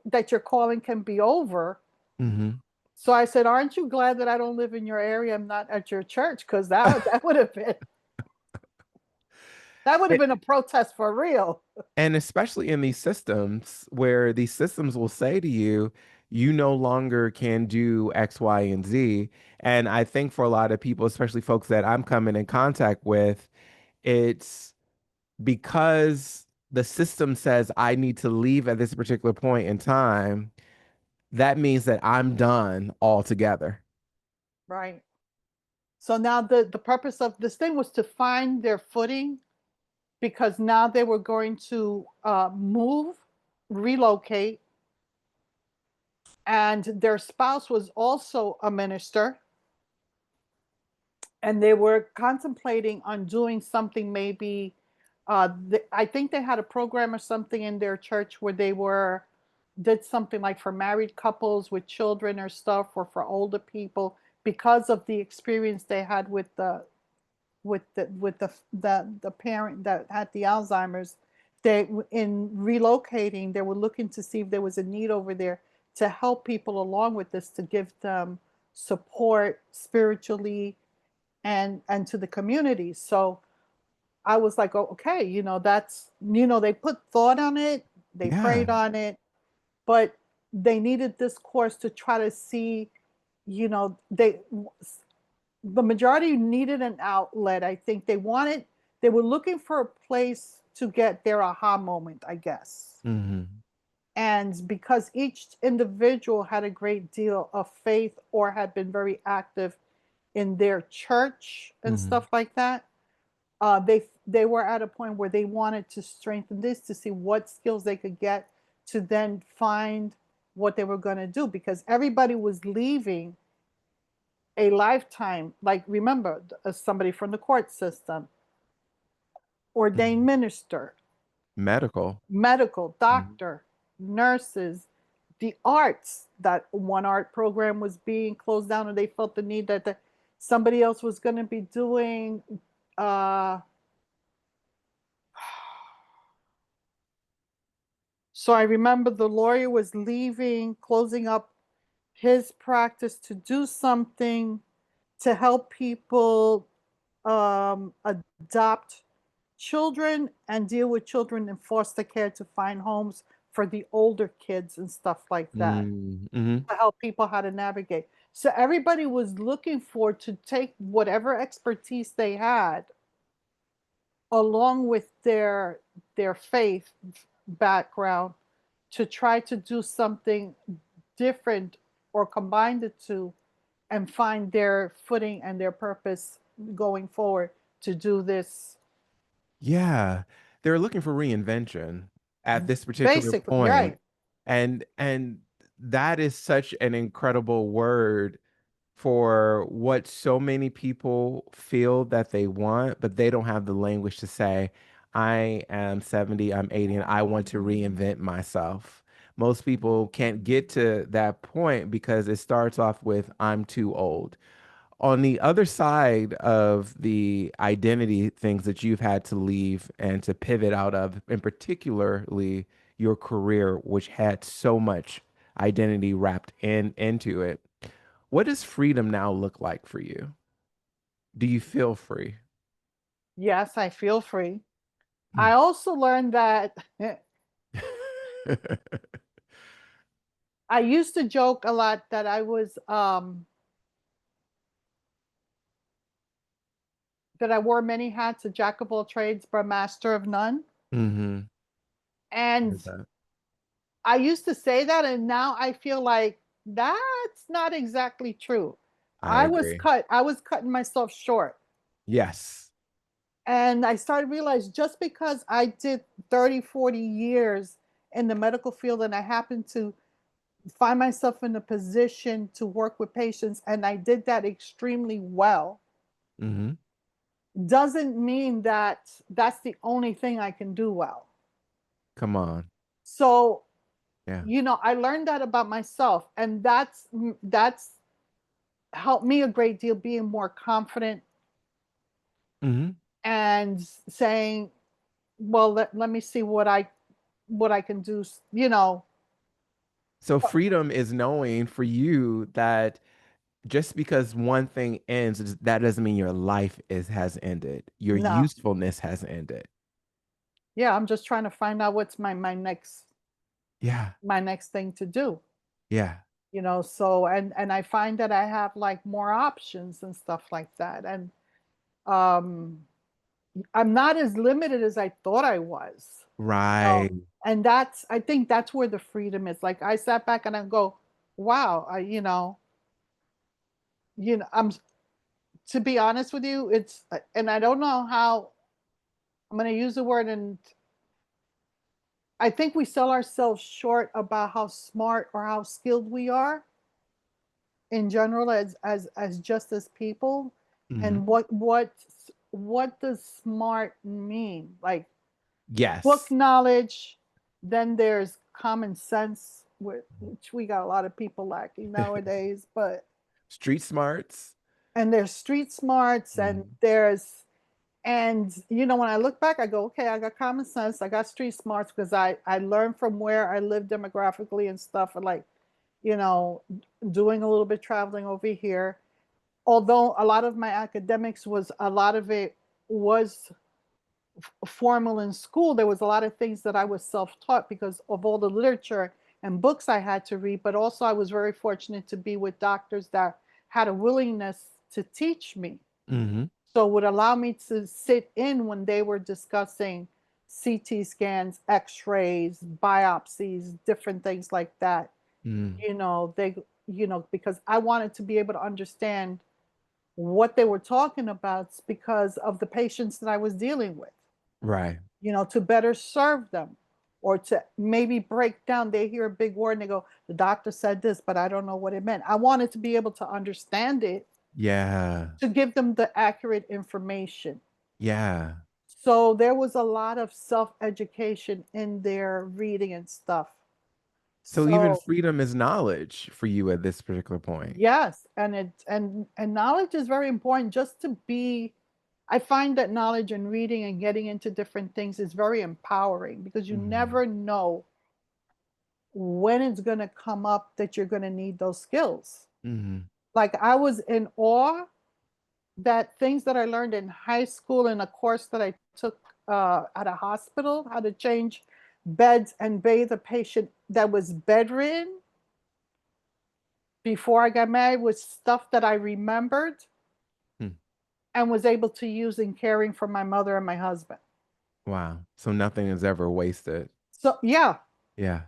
that your calling can be over? Hmm. So I said, aren't you glad that I don't live in your area? I'm not at your church, because that would have been a protest for real. And especially in these systems where these systems will say to you, you no longer can do X, Y, and Z. And I think for a lot of people, especially folks that I'm coming in contact with, it's because the system says I need to leave at this particular point in time. That means that I'm done altogether. Right. So now the purpose of this thing was to find their footing, because now they were going to move, relocate, and their spouse was also a minister, and they were contemplating on doing something maybe. I think they had a program or something in their church where they were did something like for married couples with children or stuff, or for older people, because of the experience they had with the parent that had the Alzheimer's. They, in relocating, they were looking to see if there was a need over there to help people along with this, to give them support spiritually and to the community. So I was like, oh, okay, that's, they put thought on it, they Yeah. prayed on it, but they needed this course to try to see, they the majority needed an outlet. I think they were looking for a place to get their aha moment, I guess. Hmm. And because each individual had a great deal of faith or had been very active in their church and Hmm. stuff like that, they were at a point where they wanted to strengthen this to see what skills they could get to then find what they were going to do, because everybody was leaving a lifetime. Like, remember, somebody from the court system, ordained Hmm. minister, Medical. medical, Mhm. doctor, nurses, the arts. That one art program was being closed down, and they felt the need that somebody else was going to be doing. Uh, so I remember the lawyer was leaving, closing up his practice to do something to help people adopt children and deal with children in foster care, to find homes for the older kids and stuff like that, Mm-hmm. to help people how to navigate. So everybody was looking for to take whatever expertise they had along with their faith background to try to do something different or combine the two and find their footing and their purpose going forward to do this. Yeah, they're looking for reinvention at this particular Basically, point. right. And that is such an incredible word for what so many people feel that they want, but they don't have the language to say, I am 70, I'm 80, and I want to reinvent myself. Most people can't get to that point because it starts off with, I'm too old. On the other side of the identity things that you've had to leave and to pivot out of, and particularly your career, which had so much identity wrapped into it, what does freedom now look like for you? Do you feel free? Yes, I feel free. I also learned that I used to joke a lot that that I wore many hats, a jack of all trades, but master of none. Mm-hmm. And I used to say that, and now I feel like that's not exactly true. I agree. I was cutting myself short. Yes. And I started to realize, just because I did 30, 40 years in the medical field and I happen to find myself in a position to work with patients and I did that extremely well, Mm-hmm. doesn't mean that that's the only thing I can do well. Come on. So, Yeah. I learned that about myself and that's helped me a great deal being more confident Mm-hmm. and saying, well, let me see what I can do, you know. So freedom is knowing for you that just because one thing ends, that doesn't mean your life has ended. Your No. usefulness has ended. Yeah, I'm just trying to find out what's my Yeah. next thing to do. Yeah. So and I find that I have like more options and stuff like that. And um I'm not as limited as I thought I was. Right. And I think that's where the freedom is. Like I sat back and I go, wow, I'm to be honest with you, it's and I don't know how I'm going to use the word, and I think we sell ourselves short about how smart or how skilled we are in general as just as people. Mm-hmm. And what does smart mean? Like book Yes. knowledge, then there's common sense, which we got a lot of people lacking nowadays, but Street smarts. and there's street smarts, and Mhm. when I look back I go, okay, I got common sense, I got street smarts because I learned from where I live demographically and stuff, and like you know doing a little bit traveling over here, although a lot of my academics was a lot of it was formal in school. There was a lot of things that I was self-taught because of all the literature and books I had to read, but also I was very fortunate to be with doctors that had a willingness to teach me, Mm-hmm. so would allow me to sit in when they were discussing CT scans, x-rays, biopsies, different things like that. Mm. Because I wanted to be able to understand what they were talking about because of the patients that I was dealing with, Right. to better serve them or to maybe break down. They hear a big word and they go, the doctor said this, but I don't know what it meant. I wanted to be able to understand it Yeah. to give them the accurate information. Yeah. So there was a lot of self education in their reading and stuff. So even So freedom is knowledge for you at this particular point. yes, and knowledge is very important just to be. I find that knowledge and reading and getting into different things is very empowering because you Mm-hmm. never know when it's going to come up that you're going to need those skills. Mm-hmm. Like I was in awe that things that I learned in high school in a course that I took at a hospital, how to change beds and bathe a patient that was bedridden before I got married, was stuff that I remembered Hmm. and was able to use in caring for my mother and my husband. Wow. So nothing is ever wasted. So, yeah, Yeah.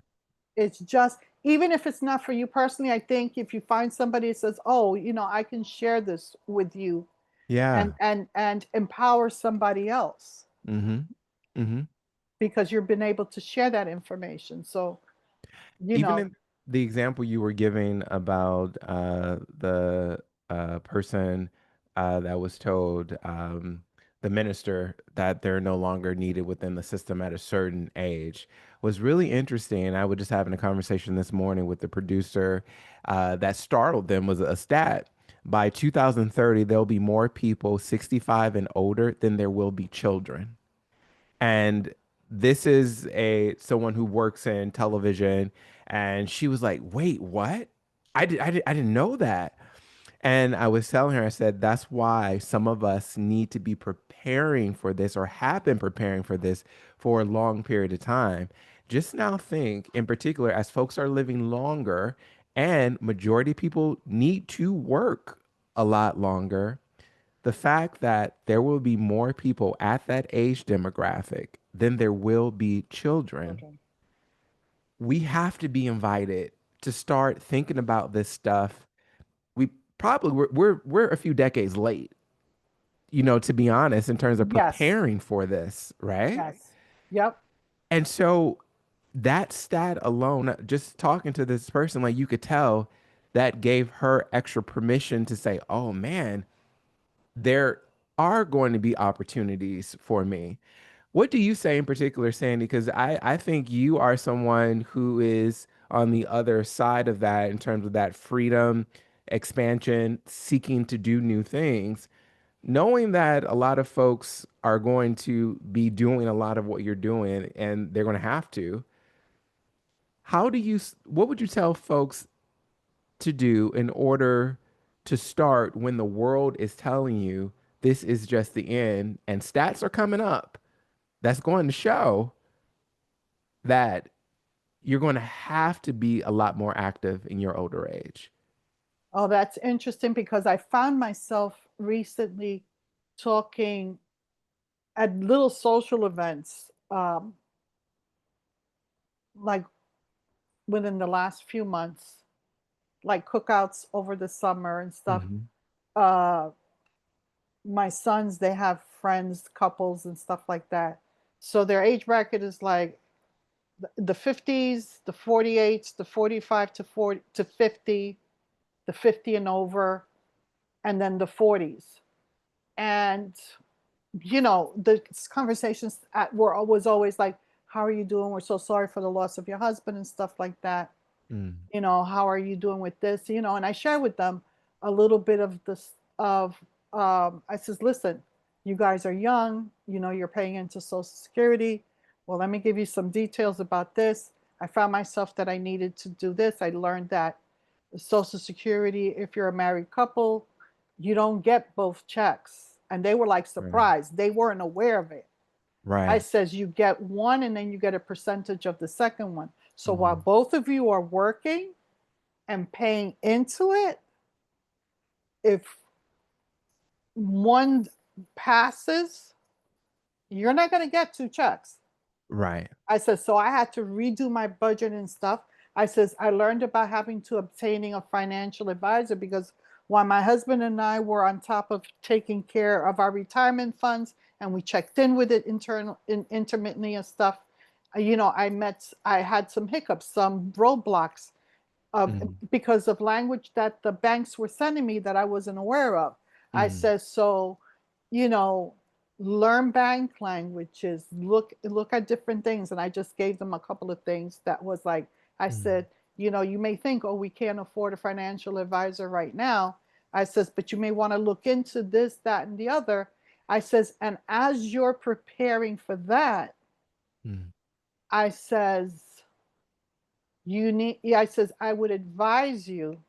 it's just, even if it's not for you personally, I think if you find somebody that says, oh, I can share this with you and Yeah. and empower somebody else Mm-hmm. Mm-hmm. because you've been able to share that information. So, you Even know, in the example you were giving about the person that was told, the minister, that they're no longer needed within the system at a certain age was really interesting. I was just having a conversation this morning with the producer that startled them was a stat. By 2030, there'll be more people 65 and older than there will be children. And this is a someone who works in television, and she was like, "Wait, what? I didn't know that." And I was telling her, I said, "That's why some of us need to be preparing for this or have been preparing for this for a long period of time." Just now think, in particular, as folks are living longer and majority of people need to work a lot longer, the fact that there will be more people at that age demographic than there will be children, children. we have to be invited to start thinking about this stuff. We probably we're a few decades late, to be honest, in terms of Yes. preparing for this, right? Yes. Yep. And so that stat alone, just talking to this person, like you could tell that gave her extra permission to say, oh man, there are going to be opportunities for me. What do you say in particular, Sandy? Because I think you are someone who is on the other side of that in terms of that freedom, expansion, seeking to do new things, knowing that a lot of folks are going to be doing a lot of what you're doing and they're going to have to. What would you tell folks to do in order to start when the world is telling you this is just the end and stats are coming up? That's going to show that you're going to have to be a lot more active in your older age. Oh, that's interesting because I found myself recently talking at little social events, like within the last few months, like cookouts over the summer and stuff. Hmm. Uh, my sons, they have friends, couples, and stuff like that. So their age bracket is like the 50s, the 48s, the 45 to 40 to 50, the 50 and over, and then the 40s. And the conversations was always like, "How are you doing? We're so sorry for the loss of your husband," and stuff like that. Mm. How are you doing with this? And I share with them a little bit of this of I says, listen, you guys are young, you're paying into Social Security. Well, let me give you some details about this. I found myself that I needed to do this. I learned that Social Security, if you're a married couple, you don't get both checks. And they were like Right. surprised. They weren't aware of it. I Right. says you get one and then you get a percentage of the second one. So while Hmm. both of you are working and paying into it, if one passes, you're not going to get two checks. Right. I said, so I had to redo my budget and stuff. I says, I learned about having to obtaining a financial advisor because while my husband and I were on top of taking care of our retirement funds and we checked in with it intermittently and stuff, I had some hiccups, some roadblocks of Hmm. because of language that the banks were sending me that I wasn't aware of. I Hmm. said, so, you know, learn bank languages, look at different things. And I just gave them a couple of things that was like, I Hmm. said, you may think, oh, we can't afford a financial advisor right now. I says, but you may want to look into this, that, and the other. I says, and as you're preparing for that, Hmm. I says, I says, I would advise you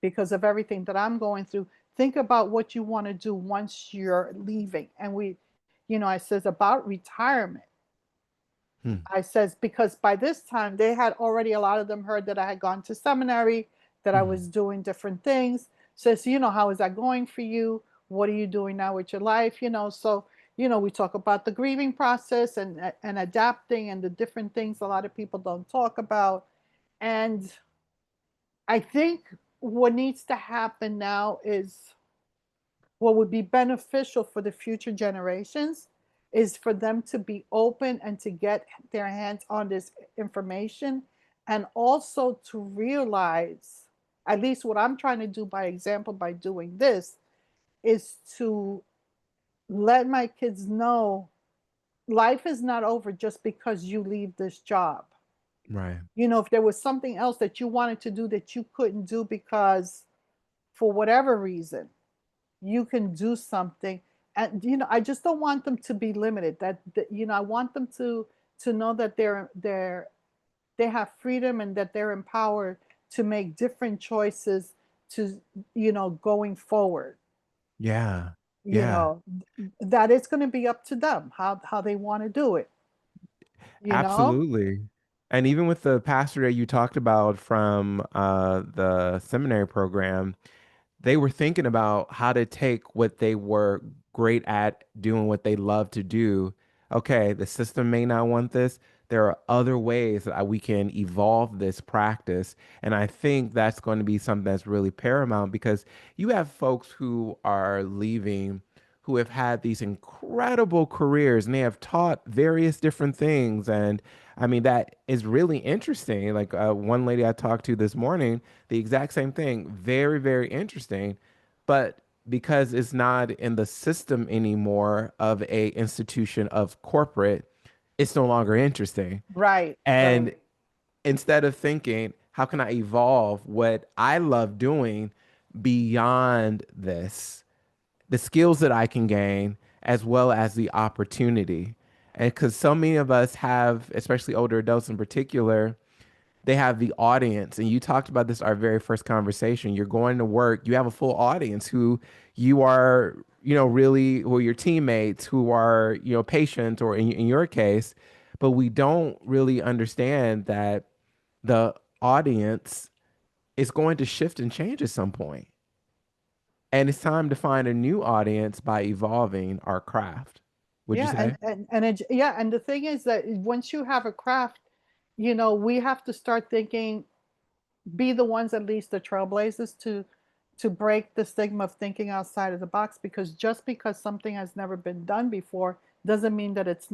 because of everything that I'm going through. Think about what you want to do once you're leaving. And I says about retirement. Hmm. I says, because by this time they had already, a lot of them heard that I had gone to seminary, that I was Hmm. doing different things. Says, how is that going for you? What are you doing now with your life? So, we talk about the grieving process and adapting and the different things a lot of people don't talk about. And I think what needs to happen now is what would be beneficial for the future generations is for them to be open and to get their hands on this information and also to realize, at least what I'm trying to do by example by doing this, is to let my kids know life is not over just because you leave this job. Right. If there was something else that you wanted to do that you couldn't do because for whatever reason, you can do something. And I just don't want them to be limited. That I want them to know that they have freedom and that they're empowered to make different choices to going forward. Yeah. You Yeah. know that it's going to be up to them how they want to do it. You know. Absolutely. And even with the pastor that you talked about from the seminary program, they were thinking about how to take what they were great at doing, what they love to do. Okay, the system may not want this. There are other ways that we can evolve this practice. And I think that's going to be something that's really paramount because you have folks who are leaving who have had these incredible careers and they have taught various different things. And I mean, that is really interesting. Like one lady I talked to this morning, the exact same thing. Very, very interesting. But because it's not in the system anymore of a institution of corporate, it's no longer interesting. Right, And right. instead of thinking, how can I evolve what I love doing beyond this, the skills that I can gain, as well as the opportunity? And because so many of us have, especially older adults in particular, they have the audience. And you talked about this our very first conversation. You're going to work, you have a full audience who you are, really, who are your teammates, who are, patients, or in your case, but we don't really understand that the audience is going to shift and change at some point. And it's time to find a new audience by evolving our craft. Would you Yeah, say? yeah, and the thing is that once you have a craft, we have to start thinking, be the ones at least the trailblazers to break the stigma of thinking outside of the box, because just because something has never been done before doesn't mean that it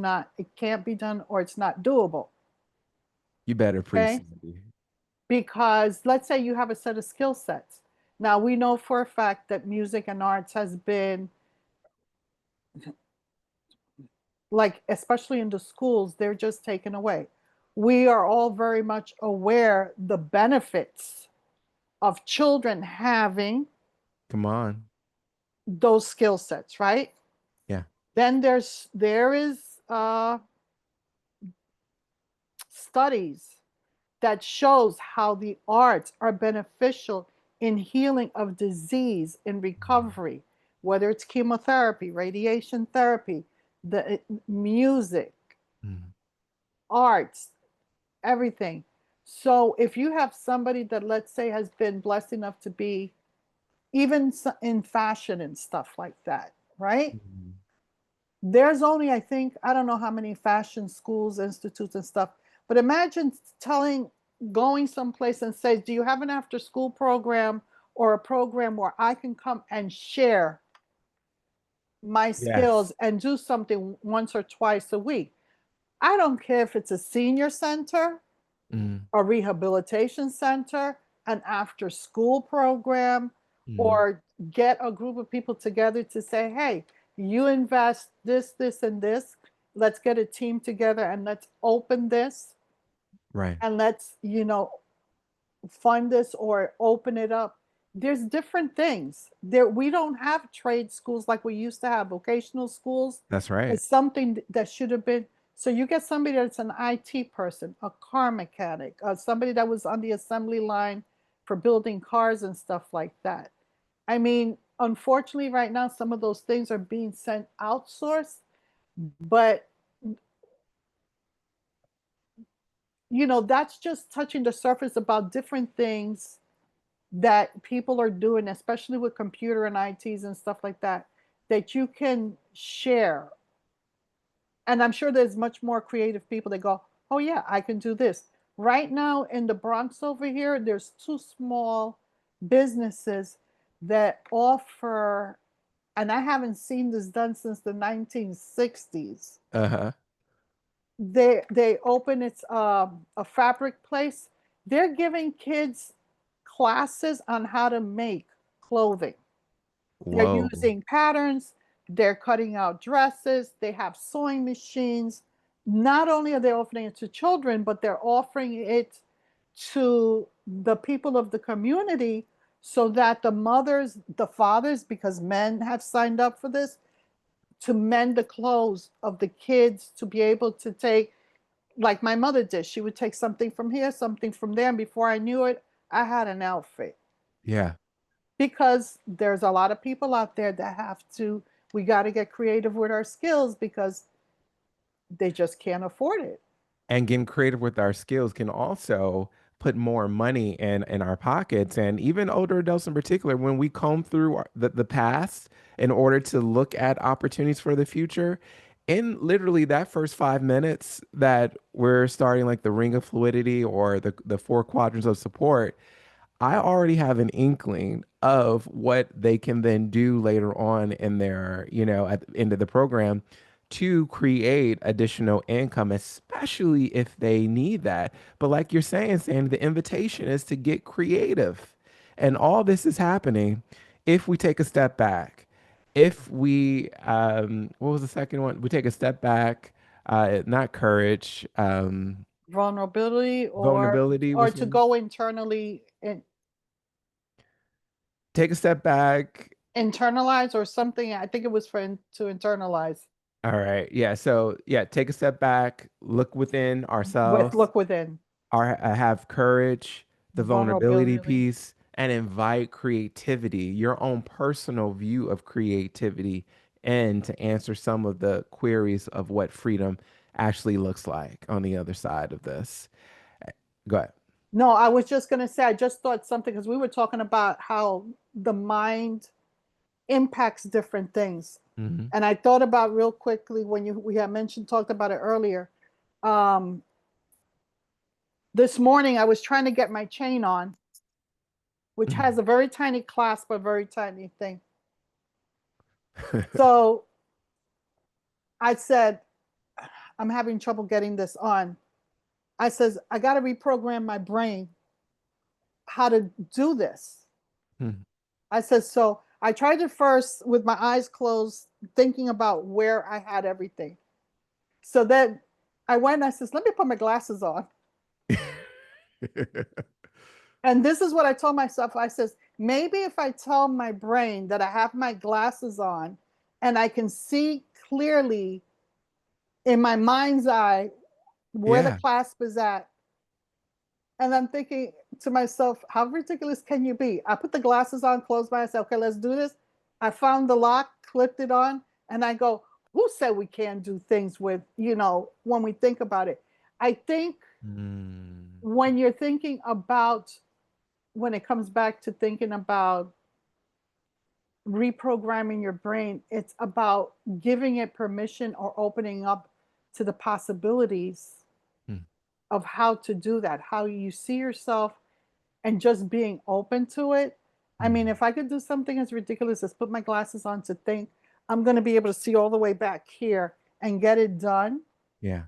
can't be done or it's not doable. You better preach, Okay? Sandy. Because let's say you have a set of skill sets. Now we know for a fact that music and arts has been, like, especially in the schools, they're just taken away. We are all very much aware the benefits of children having Come on. those skill sets, right? Yeah. Then there is studies that shows how the arts are beneficial in healing of disease, in recovery, whether it's chemotherapy, radiation therapy, the music, Mm. arts, everything. So if you have somebody that, let's say, has been blessed enough to be even in fashion and stuff like that, right? Mm. There's only, I think, I don't know how many fashion schools, institutes, and stuff, but imagine going someplace and say, do you have an after school program or a program where I can come and share my skills Yes. and do something once or twice a week? I don't care if it's a senior center, Mm. a rehabilitation center, an after school program, Mm. or get a group of people together to say, hey, you invest this, this, and this. Let's get a team together and let's open this Right. and let's, fund this or open it up. There's different things. We don't have trade schools like we used to have, vocational schools. That's right. It's something that should have been. So you get somebody that's an IT person, a car mechanic, somebody that was on the assembly line for building cars and stuff like that. I mean, unfortunately, right now, some of those things are being sent outsourced, but that's just touching the surface about different things that people are doing, especially with computer and ITs and stuff like that, that you can share. And I'm sure there's much more creative people that go, oh, yeah, I can do this. Right now in the Bronx over here, there's two small businesses that offer, and I haven't seen this done since the 1960s. Uh-huh. They open, it's a fabric place. They're giving kids classes on how to make clothing. They're Whoa. using patterns, they're cutting out dresses, they have sewing machines. Not only are they offering it to children, but they're offering it to the people of the community so that the mothers, the fathers, because men have signed up for this, to mend the clothes of the kids, to be able to take, like my mother did. She would take something from here, something from there, and before I knew it, I had an outfit. Yeah. Because there's a lot of people out there that we got to get creative with our skills because they just can't afford it. And getting creative with our skills can also put more money in our pockets. And even older adults in particular, when we comb through the past in order to look at opportunities for the future, in literally that first 5 minutes that we're starting like the ring of fluidity or the four quadrants of support, I already have an inkling of what they can then do later on in their, at the end of the program to create additional income, especially if they need that. But like you're saying, Sandy, the invitation is to get creative. And all this is happening if we take a step back. If we, what was the second one? We take a step back, not courage, Vulnerability, vulnerability or was to one. go internally and Take a step back. internalize or something. I think it was to internalize All right. Yeah. So, yeah, take a step back, look within with ourselves, look within. have courage, the vulnerability Vulnerability. piece, and invite creativity, your own personal view of creativity, and to answer some of the queries of what freedom actually looks like on the other side of this. Go ahead. No, I was just going to say, I just thought something because we were talking about how the mind impacts different things. Hmm. And I thought about real quickly when we had mentioned, talked about it earlier. Um, this morning, I was trying to get my chain on, which has a very tiny clasp, a very tiny thing. So I said, I'm having trouble getting this on. I says, I got to reprogram my brain how to do this. I said, so I tried it first with my eyes closed, thinking about where I had everything. So then I went and I says, let me put my glasses on. And this is what I told myself. I says, maybe if I tell my brain that I have my glasses on and I can see clearly in my mind's eye where the Yeah. clasp is at. And I'm thinking to myself, how ridiculous can you be? I put the glasses on, closed my eyes, said, okay, let's do this. I found the lock, clipped it on, and I go, who said we can't do things with, when we think about it? I think Mm. when you're thinking about, when it comes back to thinking about reprogramming your brain, it's about giving it permission or opening up to the possibilities Mm. of how to do that, how you see yourself and just being open to it. I mean, Mm. if I could do something as ridiculous as put my glasses on to think I'm going to be able to see all the way back here and get it done, Yeah.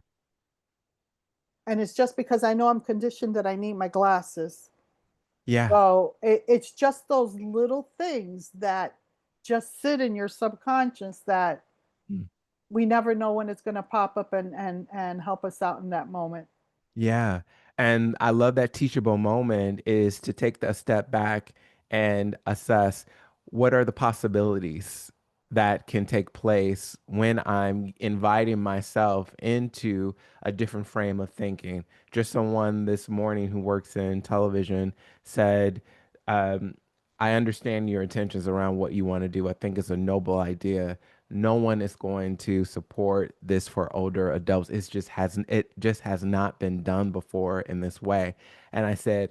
and it's just because I know I'm conditioned that I need my glasses. Yeah. So it's just those little things that just sit in your subconscious that Mm. we never know when it's going to pop up and help us out in that moment. Yeah. And I love that teachable moment is to take a step back and assess what are the possibilities that can take place when I'm inviting myself into a different frame of thinking. Just someone this morning who works in television said, um, I understand your intentions around what you want to do. I think it's a noble idea. No one is going to support this for older adults. It just has not been done before in this way. And I said,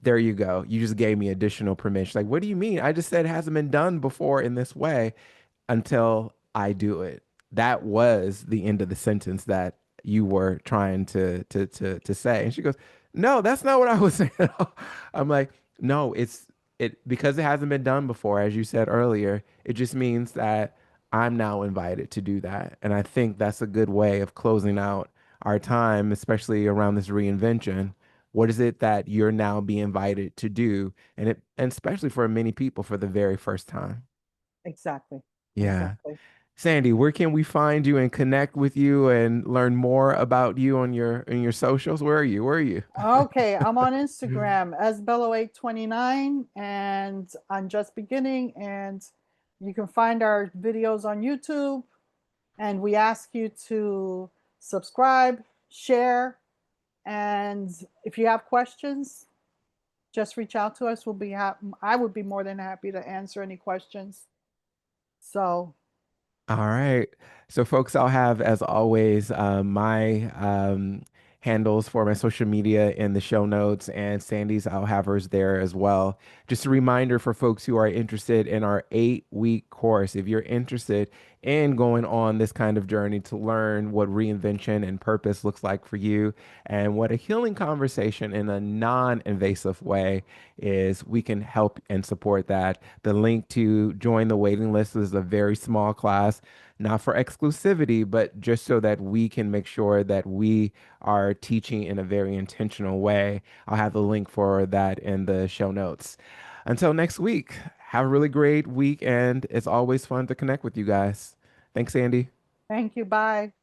there you go. You just gave me additional permission. Like, what do you mean? I just said it hasn't been done before in this way until I do it. That was the end of the sentence that you were trying to say. And she goes, no, that's not what I was saying. I'm like, no, it because it hasn't been done before, as you said earlier, it just means that I'm now invited to do that. And I think that's a good way of closing out our time, especially around this reinvention. What is it that you're now being invited to do? And especially for many people for the very first time. Exactly. Yeah. Exactly. Sandy, where can we find you and connect with you and learn more about you on your socials? Where are you? Where are you? Okay, I'm on Instagram as Bello829 and I'm just beginning, and you can find our videos on YouTube, and we ask you to subscribe, share, and if you have questions, just reach out to us. I would be more than happy to answer any questions. So, All right. So, folks, I'll have, as always, my handles for my social media in the show notes, and Sandy's, I'll have hers there as well. Just a reminder for folks who are interested in our 8-week course. If you're interested in going on this kind of journey to learn what reinvention and purpose looks like for you and what a healing conversation in a non-invasive way is, we can help and support that. The link to join the waiting list is a very small class, not for exclusivity, but just so that we can make sure that we are teaching in a very intentional way. I'll have the link for that in the show notes. Until next week, have a really great week, and it's always fun to connect with you guys. Thanks, Andy. Thank you. Bye.